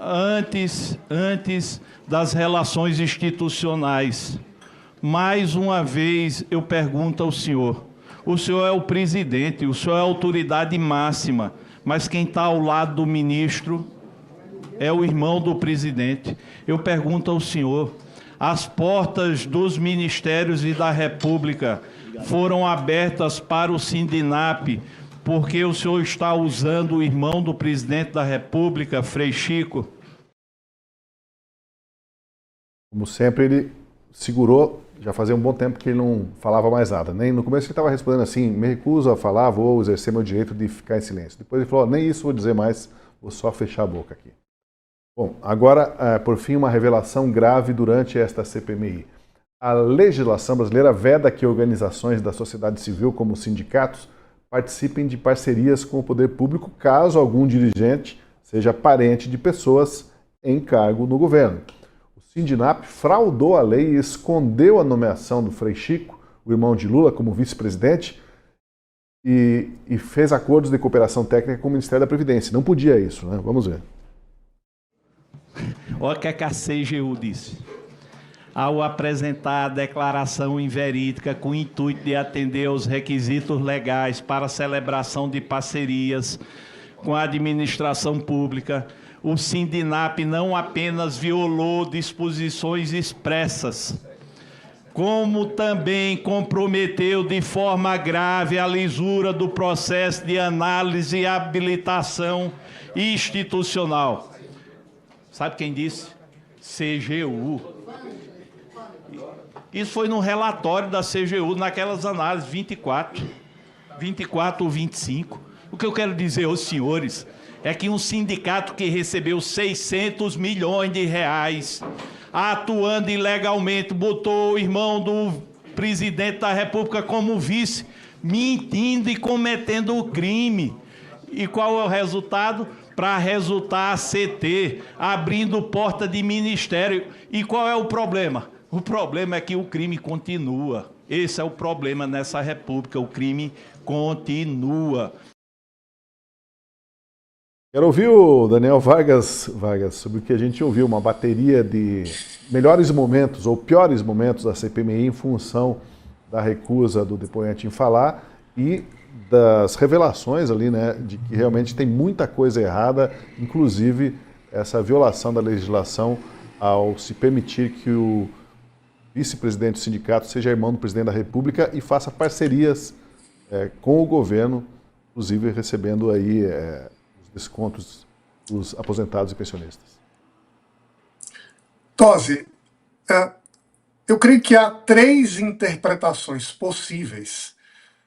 antes das relações institucionais. Mais uma vez eu pergunto ao senhor, o senhor é o presidente, o senhor é a autoridade máxima, mas quem está ao lado do ministro é o irmão do presidente. Eu pergunto ao senhor, as portas dos ministérios e da República foram abertas para o Sindinap porque o senhor está usando o irmão do presidente da República, Frei Chico? Como sempre, ele segurou, já fazia um bom tempo que ele não falava mais nada. Nem no começo ele estava respondendo assim, me recuso a falar, vou exercer meu direito de ficar em silêncio. Depois ele falou, nem isso vou dizer mais, vou só fechar a boca aqui. Bom, agora, por fim, uma revelação grave durante esta CPMI. A legislação brasileira veda que organizações da sociedade civil, como sindicatos, participem de parcerias com o poder público caso algum dirigente seja parente de pessoas em cargo no governo. O Sindinap fraudou a lei e escondeu a nomeação do Frei Chico, o irmão de Lula, como vice-presidente, e fez acordos de cooperação técnica com o Ministério da Previdência. Não podia isso, né? Vamos ver. Olha o que a CGU disse. Ao apresentar a declaração inverídica com o intuito de atender aos requisitos legais para a celebração de parcerias com a administração pública, o Sindinap não apenas violou disposições expressas, como também comprometeu de forma grave a lisura do processo de análise e habilitação institucional. Sabe quem disse? CGU. Isso foi no relatório da CGU, naquelas análises 24 ou 25. O que eu quero dizer aos senhores é que um sindicato que recebeu 600 milhões de reais, atuando ilegalmente, botou o irmão do presidente da República como vice, mentindo e cometendo o crime. E qual é o resultado? Para resultar a CT, abrindo porta de ministério. E qual é o problema? O problema é que o crime continua. Esse é o problema nessa república, o crime continua. Quero ouvir o Daniel Vargas sobre o que a gente ouviu, uma bateria de melhores momentos ou piores momentos da CPMI em função da recusa do depoente em falar e das revelações ali, né, de que realmente tem muita coisa errada, inclusive essa violação da legislação ao se permitir que o vice-presidente do sindicato seja irmão do presidente da República e faça parcerias com o governo, inclusive recebendo aí os descontos dos aposentados e pensionistas. Tosi, eu creio que há 3 interpretações possíveis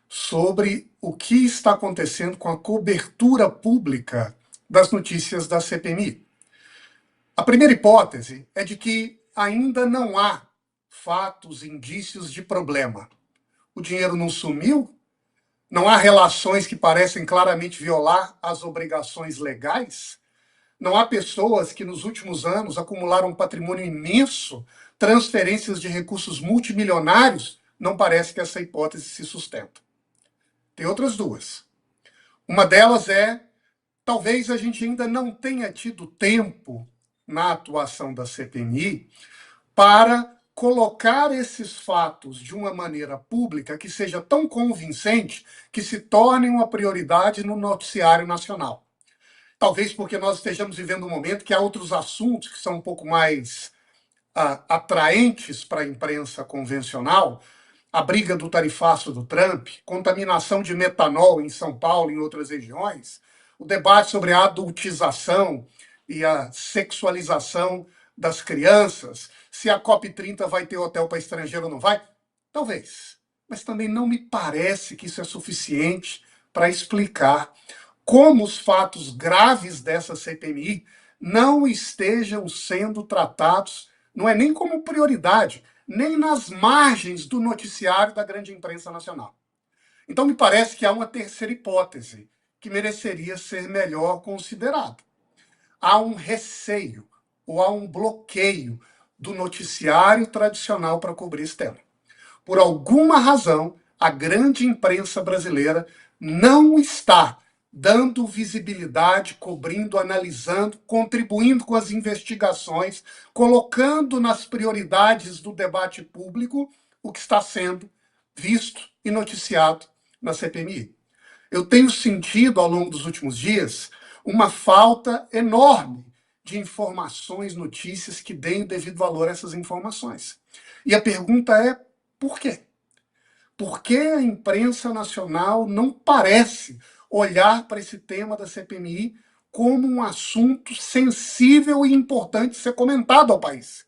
sobre o que está acontecendo com a cobertura pública das notícias da CPMI. A primeira hipótese é de que ainda não há fatos, indícios de problema. O dinheiro não sumiu, não há relações que parecem claramente violar as obrigações legais, não há pessoas que nos últimos anos acumularam um patrimônio imenso, transferências de recursos multimilionários, não parece que essa hipótese se sustenta. Tem outras 2. Uma delas é, talvez a gente ainda não tenha tido tempo na atuação da CPMI para colocar esses fatos de uma maneira pública que seja tão convincente que se tornem uma prioridade no noticiário nacional. Talvez porque nós estejamos vivendo um momento que há outros assuntos que são um pouco mais atraentes para a imprensa convencional, a briga do tarifaço do Trump, contaminação de metanol em São Paulo e em outras regiões, o debate sobre a adultização e a sexualização das crianças, se a COP30 vai ter hotel para estrangeiro ou não vai. Talvez. Mas também não me parece que isso é suficiente para explicar como os fatos graves dessa CPMI não estejam sendo tratados não é nem como prioridade, nem nas margens do noticiário da grande imprensa nacional. Então, me parece que há uma terceira hipótese que mereceria ser melhor considerada. Há um receio ou há um bloqueio do noticiário tradicional para cobrir esse tema. Por alguma razão, a grande imprensa brasileira não está dando visibilidade, cobrindo, analisando, contribuindo com as investigações, colocando nas prioridades do debate público o que está sendo visto e noticiado na CPMI. Eu tenho sentido, ao longo dos últimos dias, uma falta enorme de informações, notícias que deem o devido valor a essas informações. E a pergunta é, por quê? Por que a imprensa nacional não parece olhar para esse tema da CPMI como um assunto sensível e importante de ser comentado ao país?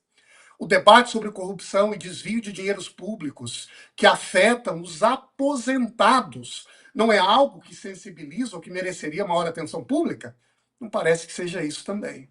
O debate sobre corrupção e desvio de dinheiros públicos que afetam os aposentados não é algo que sensibiliza ou que mereceria maior atenção pública? Não parece que seja isso também.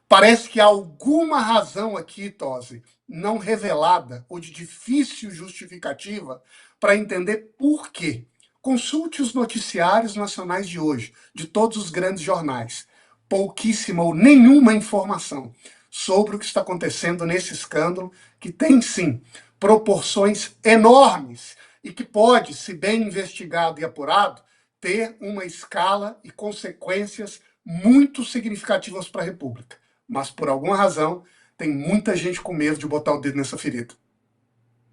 Parece que há alguma razão aqui, Tosi, não revelada ou de difícil justificativa para entender por quê. Consulte os noticiários nacionais de hoje, de todos os grandes jornais. Pouquíssima ou nenhuma informação sobre o que está acontecendo nesse escândalo, que tem, sim, proporções enormes e que pode, se bem investigado e apurado, ter uma escala e consequências muito significativas para a República. Mas, por alguma razão, tem muita gente com medo de botar o dedo nessa ferida.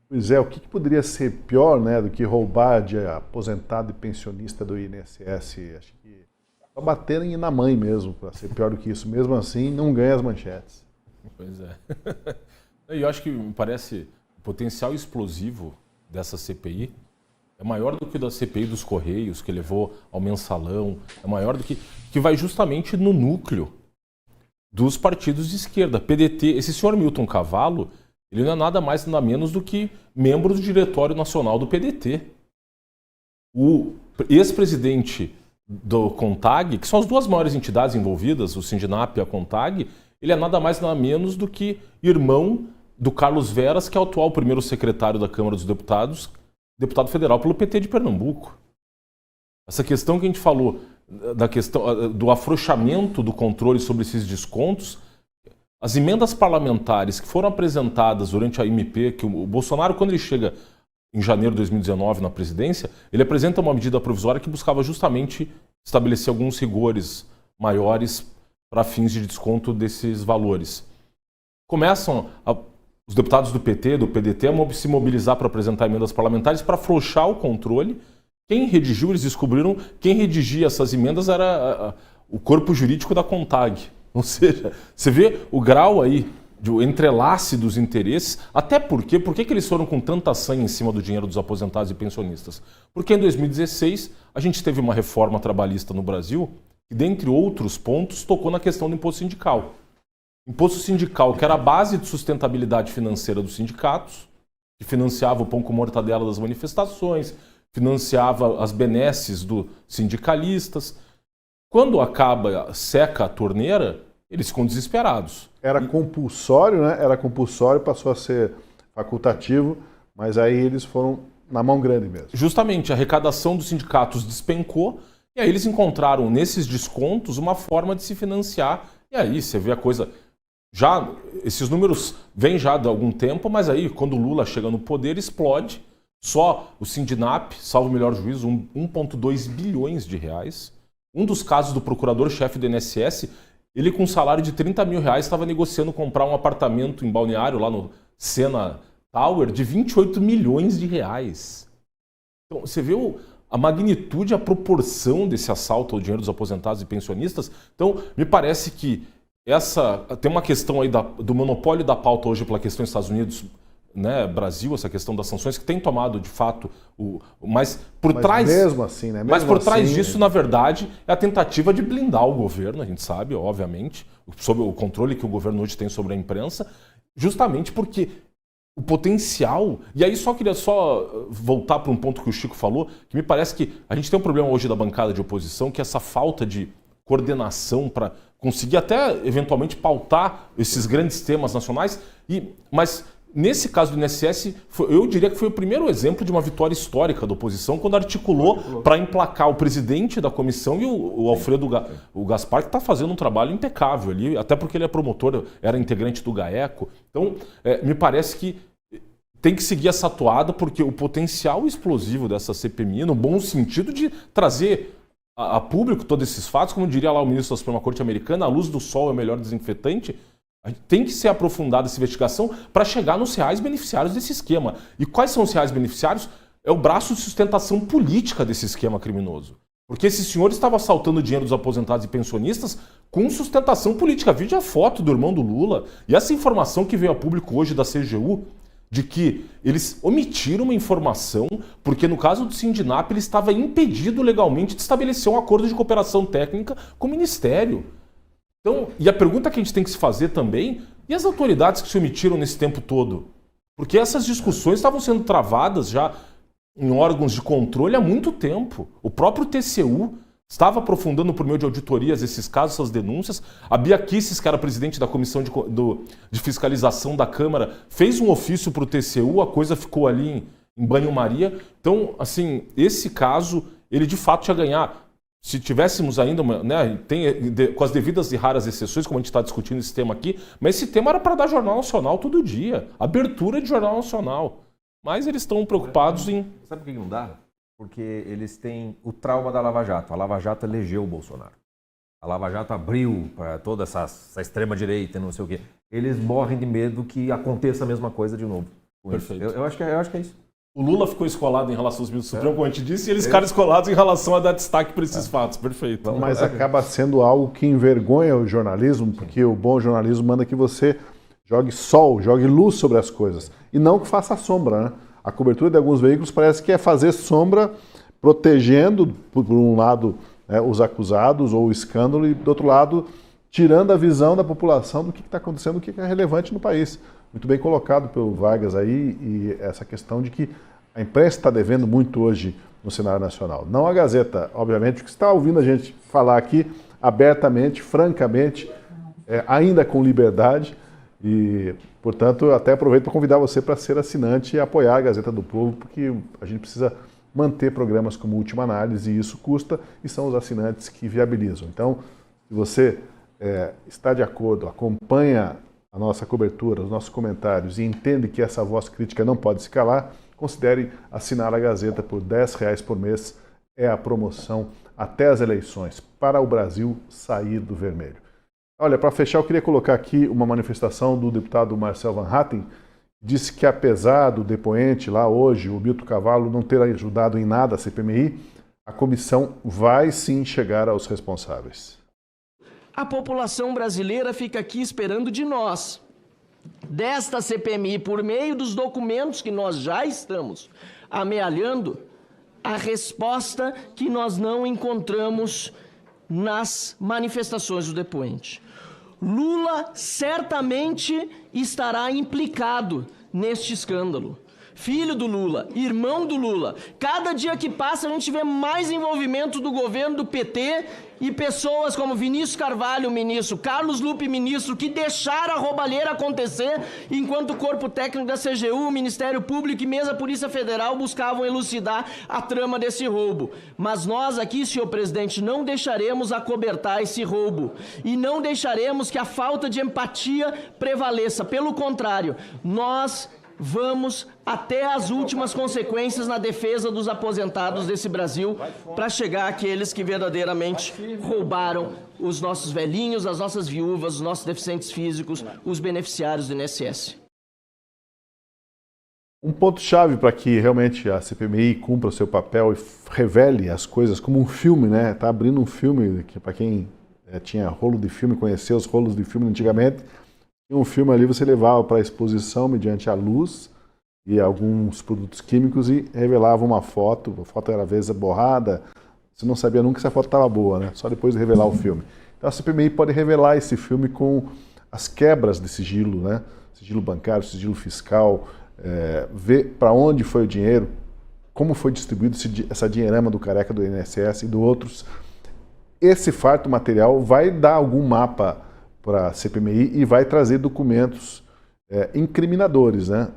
Pois é, o que poderia ser pior, né, do que roubar de aposentado e pensionista do INSS? Acho que só baterem na mãe mesmo, para ser pior do que isso. Mesmo assim, não ganha as manchetes. Pois é. E eu acho que me parece o potencial explosivo dessa CPI é maior do que o da CPI dos Correios, que levou ao mensalão, é maior do que vai justamente no núcleo dos partidos de esquerda. PDT, esse senhor Milton Cavallo, ele não é nada mais nada menos do que membro do Diretório Nacional do PDT. O ex-presidente do CONTAG, que são as duas maiores entidades envolvidas, o Sindinap e a CONTAG, ele é nada mais nada menos do que irmão do Carlos Veras, que é o atual primeiro secretário da Câmara dos Deputados, deputado federal pelo PT de Pernambuco. Essa questão que a gente falou, da questão do afrouxamento do controle sobre esses descontos, as emendas parlamentares que foram apresentadas durante a MP, que o Bolsonaro, quando ele chega em janeiro de 2019 na presidência, ele apresenta uma medida provisória que buscava justamente estabelecer alguns rigores maiores para fins de desconto desses valores. Começam os deputados do PT, do PDT, a se mobilizar para apresentar emendas parlamentares para afrouxar o controle. Quem redigiu, eles descobriram, quem redigia essas emendas era o corpo jurídico da CONTAG. Ou seja, você vê o grau aí de entrelace dos interesses, até por que eles foram com tanta sanha em cima do dinheiro dos aposentados e pensionistas? Porque em 2016 a gente teve uma reforma trabalhista no Brasil que, dentre outros pontos, tocou na questão do imposto sindical. Imposto sindical, que era a base de sustentabilidade financeira dos sindicatos, que financiava o pão com mortadela das manifestações, financiava as benesses dos sindicalistas. Quando seca a torneira, eles ficam desesperados. Era compulsório, né? Era compulsório, passou a ser facultativo, mas aí eles foram na mão grande mesmo. Justamente, a arrecadação dos sindicatos despencou, e aí eles encontraram nesses descontos uma forma de se financiar. E aí você vê a coisa... Já, esses números vêm já de algum tempo, mas aí quando o Lula chega no poder, explode. Só o Sindinap, salvo o melhor juízo, 1,2 bilhões de reais. Um dos casos do procurador-chefe do INSS, ele com um salário de 30 mil reais estava negociando comprar um apartamento em Balneário, lá no Sena Tower, de 28 milhões de reais. Então, você vê a magnitude, a proporção desse assalto ao dinheiro dos aposentados e pensionistas. Então, me parece que tem uma questão aí do monopólio da pauta hoje pela questão dos Estados Unidos, né, Brasil, essa questão das sanções que tem tomado de fato mas trás mesmo assim, né? Mas por trás disso, na verdade, é a tentativa de blindar o governo, a gente sabe, obviamente, sob o controle que o governo hoje tem sobre a imprensa, justamente porque o potencial... E aí só queria voltar para um ponto que o Chico falou, que me parece que a gente tem um problema hoje da bancada de oposição, que é essa falta de coordenação para conseguir até eventualmente pautar esses grandes temas nacionais, mas nesse caso do INSS, eu diria que foi o primeiro exemplo de uma vitória histórica da oposição, quando articulou para emplacar o presidente da comissão e o Alfredo Gaspar, que está fazendo um trabalho impecável ali, até porque ele é promotor, era integrante do GAECO. Então, me parece que tem que seguir essa toada, porque o potencial explosivo dessa CPMI, no bom sentido de trazer a público todos esses fatos, como diria lá o ministro da Suprema Corte americana, a luz do sol é o melhor desinfetante. Tem que ser aprofundada essa investigação para chegar nos reais beneficiários desse esquema. E quais são os reais beneficiários? É o braço de sustentação política desse esquema criminoso. Porque esse senhor estava assaltando o dinheiro dos aposentados e pensionistas com sustentação política. Veja a foto do irmão do Lula. E essa informação que veio a público hoje da CGU, de que eles omitiram uma informação, porque no caso do Sindinap ele estava impedido legalmente de estabelecer um acordo de cooperação técnica com o Ministério. Então, e a pergunta que a gente tem que se fazer também, e as autoridades que se omitiram nesse tempo todo? Porque essas discussões estavam sendo travadas já em órgãos de controle há muito tempo. O próprio TCU estava aprofundando por meio de auditorias esses casos, essas denúncias. A Bia Kicis, que era presidente da Comissão de Fiscalização da Câmara, fez um ofício para o TCU, a coisa ficou ali em banho-maria. Então, assim, esse caso, ele de fato ia ganhar. Se tivéssemos ainda, com as devidas e raras exceções, como a gente está discutindo esse tema aqui, mas esse tema era para dar Jornal Nacional todo dia, abertura de Jornal Nacional. Mas eles estão preocupados em... Sabe por que não dá? Porque eles têm o trauma da Lava Jato. A Lava Jato elegeu o Bolsonaro. A Lava Jato abriu para toda essa extrema-direita, não sei o quê. Eles morrem de medo que aconteça a mesma coisa de novo. Perfeito. Eu acho que é isso. O Lula ficou escolado em relação aos ministros do Supremo, como a gente disse, e eles ficaram escolados em relação a dar destaque para esses fatos. Perfeito. Mas acaba sendo algo que envergonha o jornalismo, porque o bom jornalismo manda que você jogue sol, jogue luz sobre as coisas, e não que faça sombra, né? A cobertura de alguns veículos parece que é fazer sombra, protegendo, por um lado, os acusados ou o escândalo, e do outro lado, tirando a visão da população do que está acontecendo, o que é relevante no país. Muito bem colocado pelo Vargas aí, e essa questão de que a imprensa está devendo muito hoje no cenário nacional. Não a Gazeta, obviamente, que está ouvindo a gente falar aqui abertamente, francamente, ainda com liberdade, e, portanto, até aproveito para convidar você para ser assinante e apoiar a Gazeta do Povo, porque a gente precisa manter programas como Última Análise, e isso custa, e são os assinantes que viabilizam. Então, se você está de acordo, acompanha a nossa cobertura, os nossos comentários e entende que essa voz crítica não pode se calar, considere assinar a Gazeta por R$10 por mês. É a promoção até as eleições, para o Brasil sair do vermelho. Olha, para fechar, eu queria colocar aqui uma manifestação do deputado Marcel Van Hatten. Disse que apesar do depoente lá hoje, o Milton Cavallo, não ter ajudado em nada a CPMI, a comissão vai sim chegar aos responsáveis. A população brasileira fica aqui esperando de nós, desta CPMI, por meio dos documentos que nós já estamos amealhando, a resposta que nós não encontramos nas manifestações do depoente. Lula certamente estará implicado neste escândalo. Filho do Lula, irmão do Lula. Cada dia que passa a gente vê mais envolvimento do governo do PT e pessoas como Vinícius Carvalho, ministro, Carlos Lupe, ministro, que deixaram a roubalheira acontecer enquanto o corpo técnico da CGU, o Ministério Público e mesmo a Polícia Federal buscavam elucidar a trama desse roubo. Mas nós aqui, senhor presidente, não deixaremos acobertar esse roubo e não deixaremos que a falta de empatia prevaleça. Pelo contrário, nós vamos até as últimas consequências na defesa dos aposentados desse Brasil para chegar àqueles que verdadeiramente roubaram os nossos velhinhos, as nossas viúvas, os nossos deficientes físicos, os beneficiários do INSS. Um ponto-chave para que realmente a CPMI cumpra o seu papel e revele as coisas como um filme, né? Está abrindo um filme, que para quem tinha rolo de filme, conheceu os rolos de filme antigamente, um filme ali você levava para a exposição mediante a luz e alguns produtos químicos e revelava uma foto. A foto era às vezes borrada, você não sabia nunca se a foto estava boa, né? Só depois de revelar o filme. Então a CPMI pode revelar esse filme com as quebras de sigilo, né? Sigilo bancário, sigilo fiscal, ver para onde foi o dinheiro, como foi distribuído essa dinheirama do careca do INSS e do outros. esse farto material vai dar algum mapa para a CPMI e vai trazer documentos incriminadores, né?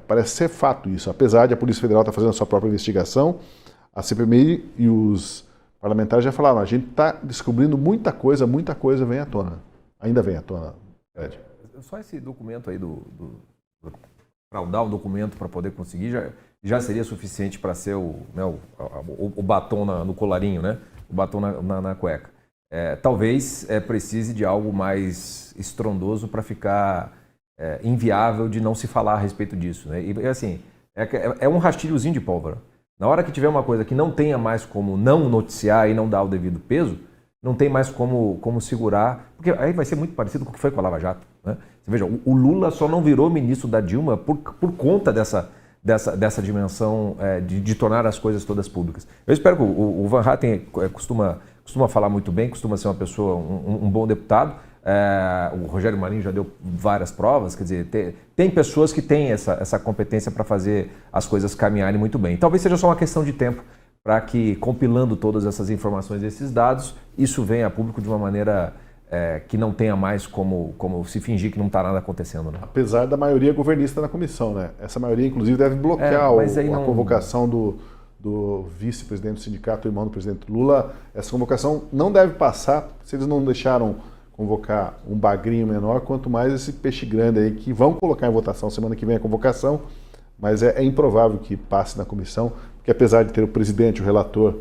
Parece ser fato isso. Apesar de a Polícia Federal estar fazendo a sua própria investigação, a CPMI e os parlamentares já falaram, a gente está descobrindo muita coisa vem à tona. Ainda vem à tona, Fred. Só esse documento aí fraudar o documento para poder conseguir já seria suficiente para ser o batom no colarinho, né? O batom na cueca. Talvez precise de algo mais estrondoso para ficar inviável de não se falar a respeito disso, né? E assim, é um rastilhozinho de pólvora. Na hora que tiver uma coisa que não tenha mais como não noticiar e não dar o devido peso, não tem mais como segurar, porque aí vai ser muito parecido com o que foi com a Lava Jato, né? Você veja, o Lula só não virou ministro da Dilma por conta dessa dimensão de tornar as coisas todas públicas. Eu espero que o Van Hatten costuma falar muito bem, costuma ser uma pessoa, um bom deputado. O Rogério Marinho já deu várias provas, quer dizer, tem pessoas que têm essa competência para fazer as coisas caminharem muito bem. Talvez seja só uma questão de tempo para que, compilando todas essas informações, esses dados, isso venha a público de uma maneira que não tenha mais como se fingir que não está nada acontecendo, né? Apesar da maioria governista na comissão, né? Essa maioria, inclusive, deve bloquear a convocação do vice-presidente do sindicato, irmão do presidente Lula. Essa convocação não deve passar, se eles não deixaram convocar um bagrinho menor, quanto mais esse peixe grande aí, que vão colocar em votação semana que vem a convocação, mas é improvável que passe na comissão, porque apesar de ter o presidente e o relator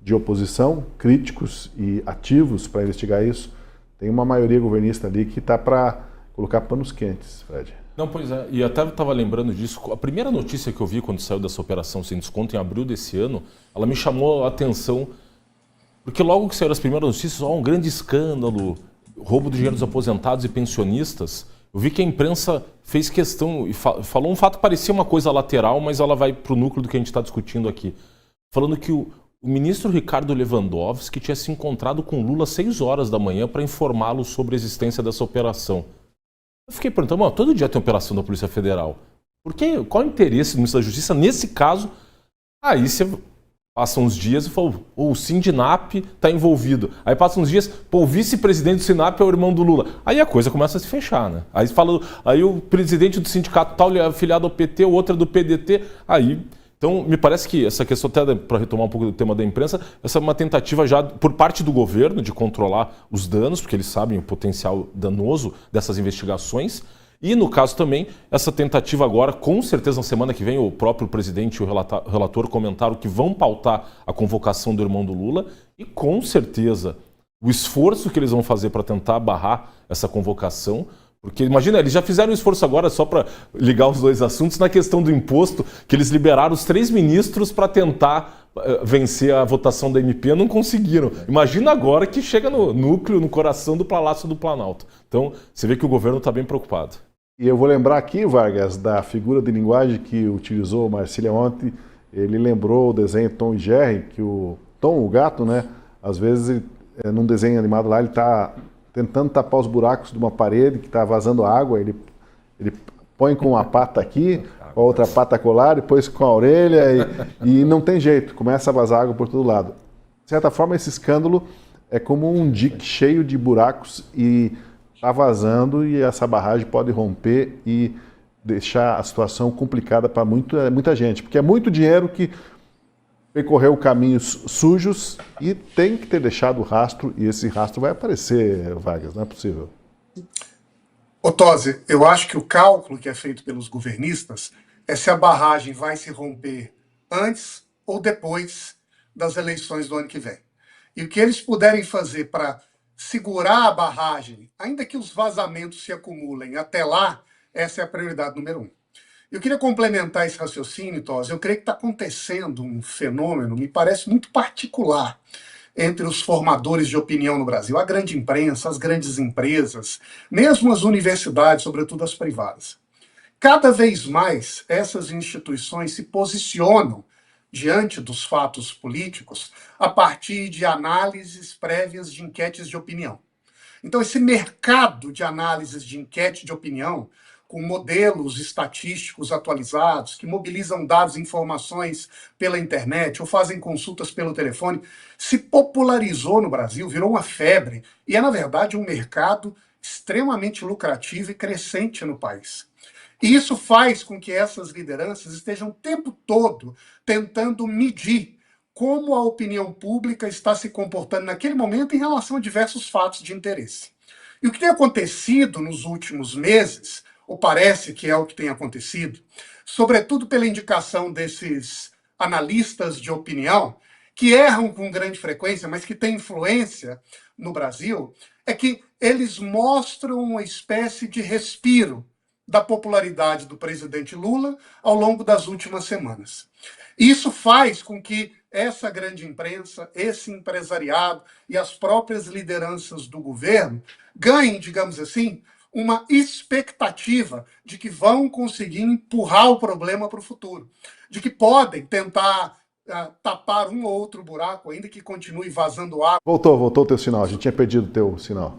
de oposição, críticos e ativos para investigar isso, tem uma maioria governista ali que está para colocar panos quentes, Fred. Não, pois é, e até estava lembrando disso. A primeira notícia que eu vi quando saiu dessa operação sem desconto, em abril desse ano, ela me chamou a atenção, porque logo que saíram as primeiras notícias, um grande escândalo, roubo do dinheiro dos aposentados e pensionistas. Eu vi que a imprensa fez questão e falou um fato que parecia uma coisa lateral, mas ela vai para o núcleo do que a gente está discutindo aqui. Falando que o ministro Ricardo Lewandowski tinha se encontrado com Lula às 6 horas da manhã para informá-lo sobre a existência dessa operação. Eu fiquei perguntando, todo dia tem operação da Polícia Federal. Qual o interesse do ministro da Justiça nesse caso? Aí você passa uns dias e fala, o Sindinap está envolvido. Aí passa uns dias, o vice-presidente do Sinap é o irmão do Lula. Aí a coisa começa a se fechar, né? Aí o presidente do sindicato tal é afiliado ao PT, o outro é do PDT. Então, me parece que essa questão, até para retomar um pouco do tema da imprensa, essa é uma tentativa já por parte do governo de controlar os danos, porque eles sabem o potencial danoso dessas investigações. E, no caso também, essa tentativa agora, com certeza na semana que vem, o próprio presidente e o relator comentaram que vão pautar a convocação do irmão do Lula e, com certeza, o esforço que eles vão fazer para tentar barrar essa convocação. Porque, imagina, eles já fizeram um esforço agora, só para ligar os dois assuntos, na questão do imposto, que eles liberaram os 3 ministros para tentar vencer a votação da MP, não conseguiram. Imagina agora que chega no núcleo, no coração do Palácio do Planalto. Então, você vê que o governo está bem preocupado. E eu vou lembrar aqui, Vargas, da figura de linguagem que utilizou o Marcília ontem. Ele lembrou o desenho Tom e Jerry, que o Tom, o gato, né, às vezes, num desenho animado lá, ele está tentando tapar os buracos de uma parede que está vazando água, ele põe com uma pata aqui, com a outra pata colar, depois com a orelha, e não tem jeito, começa a vazar água por todo lado. De certa forma, esse escândalo é como um dique cheio de buracos e está vazando, e essa barragem pode romper e deixar a situação complicada para muita gente, porque é muito dinheiro que percorreu caminhos sujos e tem que ter deixado rastro, e esse rastro vai aparecer, Vargas, não é possível. Tosi, eu acho que o cálculo que é feito pelos governistas é se a barragem vai se romper antes ou depois das eleições do ano que vem. E o que eles puderem fazer para segurar a barragem, ainda que os vazamentos se acumulem até lá, essa é a prioridade número 1. Eu queria complementar esse raciocínio, Tosi. Eu creio que está acontecendo um fenômeno, me parece muito particular, entre os formadores de opinião no Brasil. A grande imprensa, as grandes empresas, mesmo as universidades, sobretudo as privadas. Cada vez mais, essas instituições se posicionam diante dos fatos políticos a partir de análises prévias de enquetes de opinião. Então, esse mercado de análises de enquete de opinião com modelos estatísticos atualizados, que mobilizam dados e informações pela internet ou fazem consultas pelo telefone, se popularizou no Brasil, virou uma febre e é, na verdade, um mercado extremamente lucrativo e crescente no país. E isso faz com que essas lideranças estejam o tempo todo tentando medir como a opinião pública está se comportando naquele momento em relação a diversos fatos de interesse. E o que tem acontecido nos últimos meses, ou parece que é o que tem acontecido, sobretudo pela indicação desses analistas de opinião, que erram com grande frequência, mas que têm influência no Brasil, é que eles mostram uma espécie de respiro da popularidade do presidente Lula ao longo das últimas semanas. Isso faz com que essa grande imprensa, esse empresariado e as próprias lideranças do governo ganhem, digamos assim, uma expectativa de que vão conseguir empurrar o problema para o futuro, de que podem tentar tapar um ou outro buraco, ainda que continue vazando água. Voltou o teu sinal, a gente tinha perdido o teu sinal.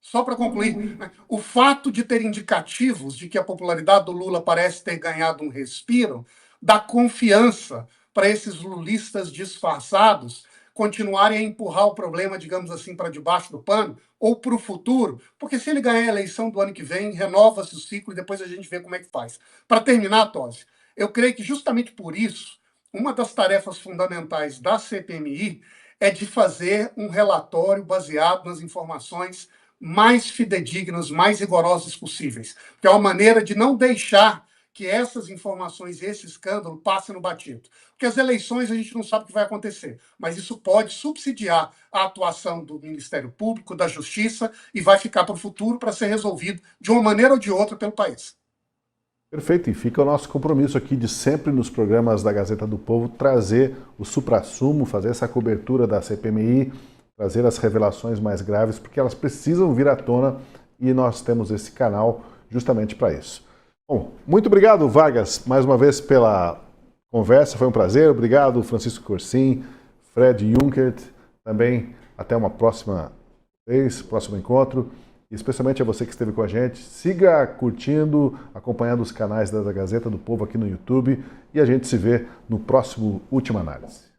Só para concluir, o fato de ter indicativos de que a popularidade do Lula parece ter ganhado um respiro dá confiança para esses lulistas disfarçados continuarem a empurrar o problema, digamos assim, para debaixo do pano ou para o futuro, porque se ele ganhar a eleição do ano que vem, renova-se o ciclo e depois a gente vê como é que faz. Para terminar, Tosi, eu creio que justamente por isso, uma das tarefas fundamentais da CPMI é de fazer um relatório baseado nas informações mais fidedignas, mais rigorosas possíveis, que é uma maneira de não deixar que essas informações e esse escândalo passem no batido. Porque as eleições a gente não sabe o que vai acontecer, mas isso pode subsidiar a atuação do Ministério Público, da Justiça, e vai ficar para o futuro para ser resolvido de uma maneira ou de outra pelo país. Perfeito, e fica o nosso compromisso aqui de sempre nos programas da Gazeta do Povo trazer o suprassumo, fazer essa cobertura da CPMI, trazer as revelações mais graves, porque elas precisam vir à tona e nós temos esse canal justamente para isso. Bom, muito obrigado, Vargas, mais uma vez pela conversa, foi um prazer. Obrigado, Francisco Corsim, Fred Junkert, também até uma próxima vez, próximo encontro. E especialmente a você que esteve com a gente, siga curtindo, acompanhando os canais da Gazeta do Povo aqui no YouTube e a gente se vê no próximo Última Análise.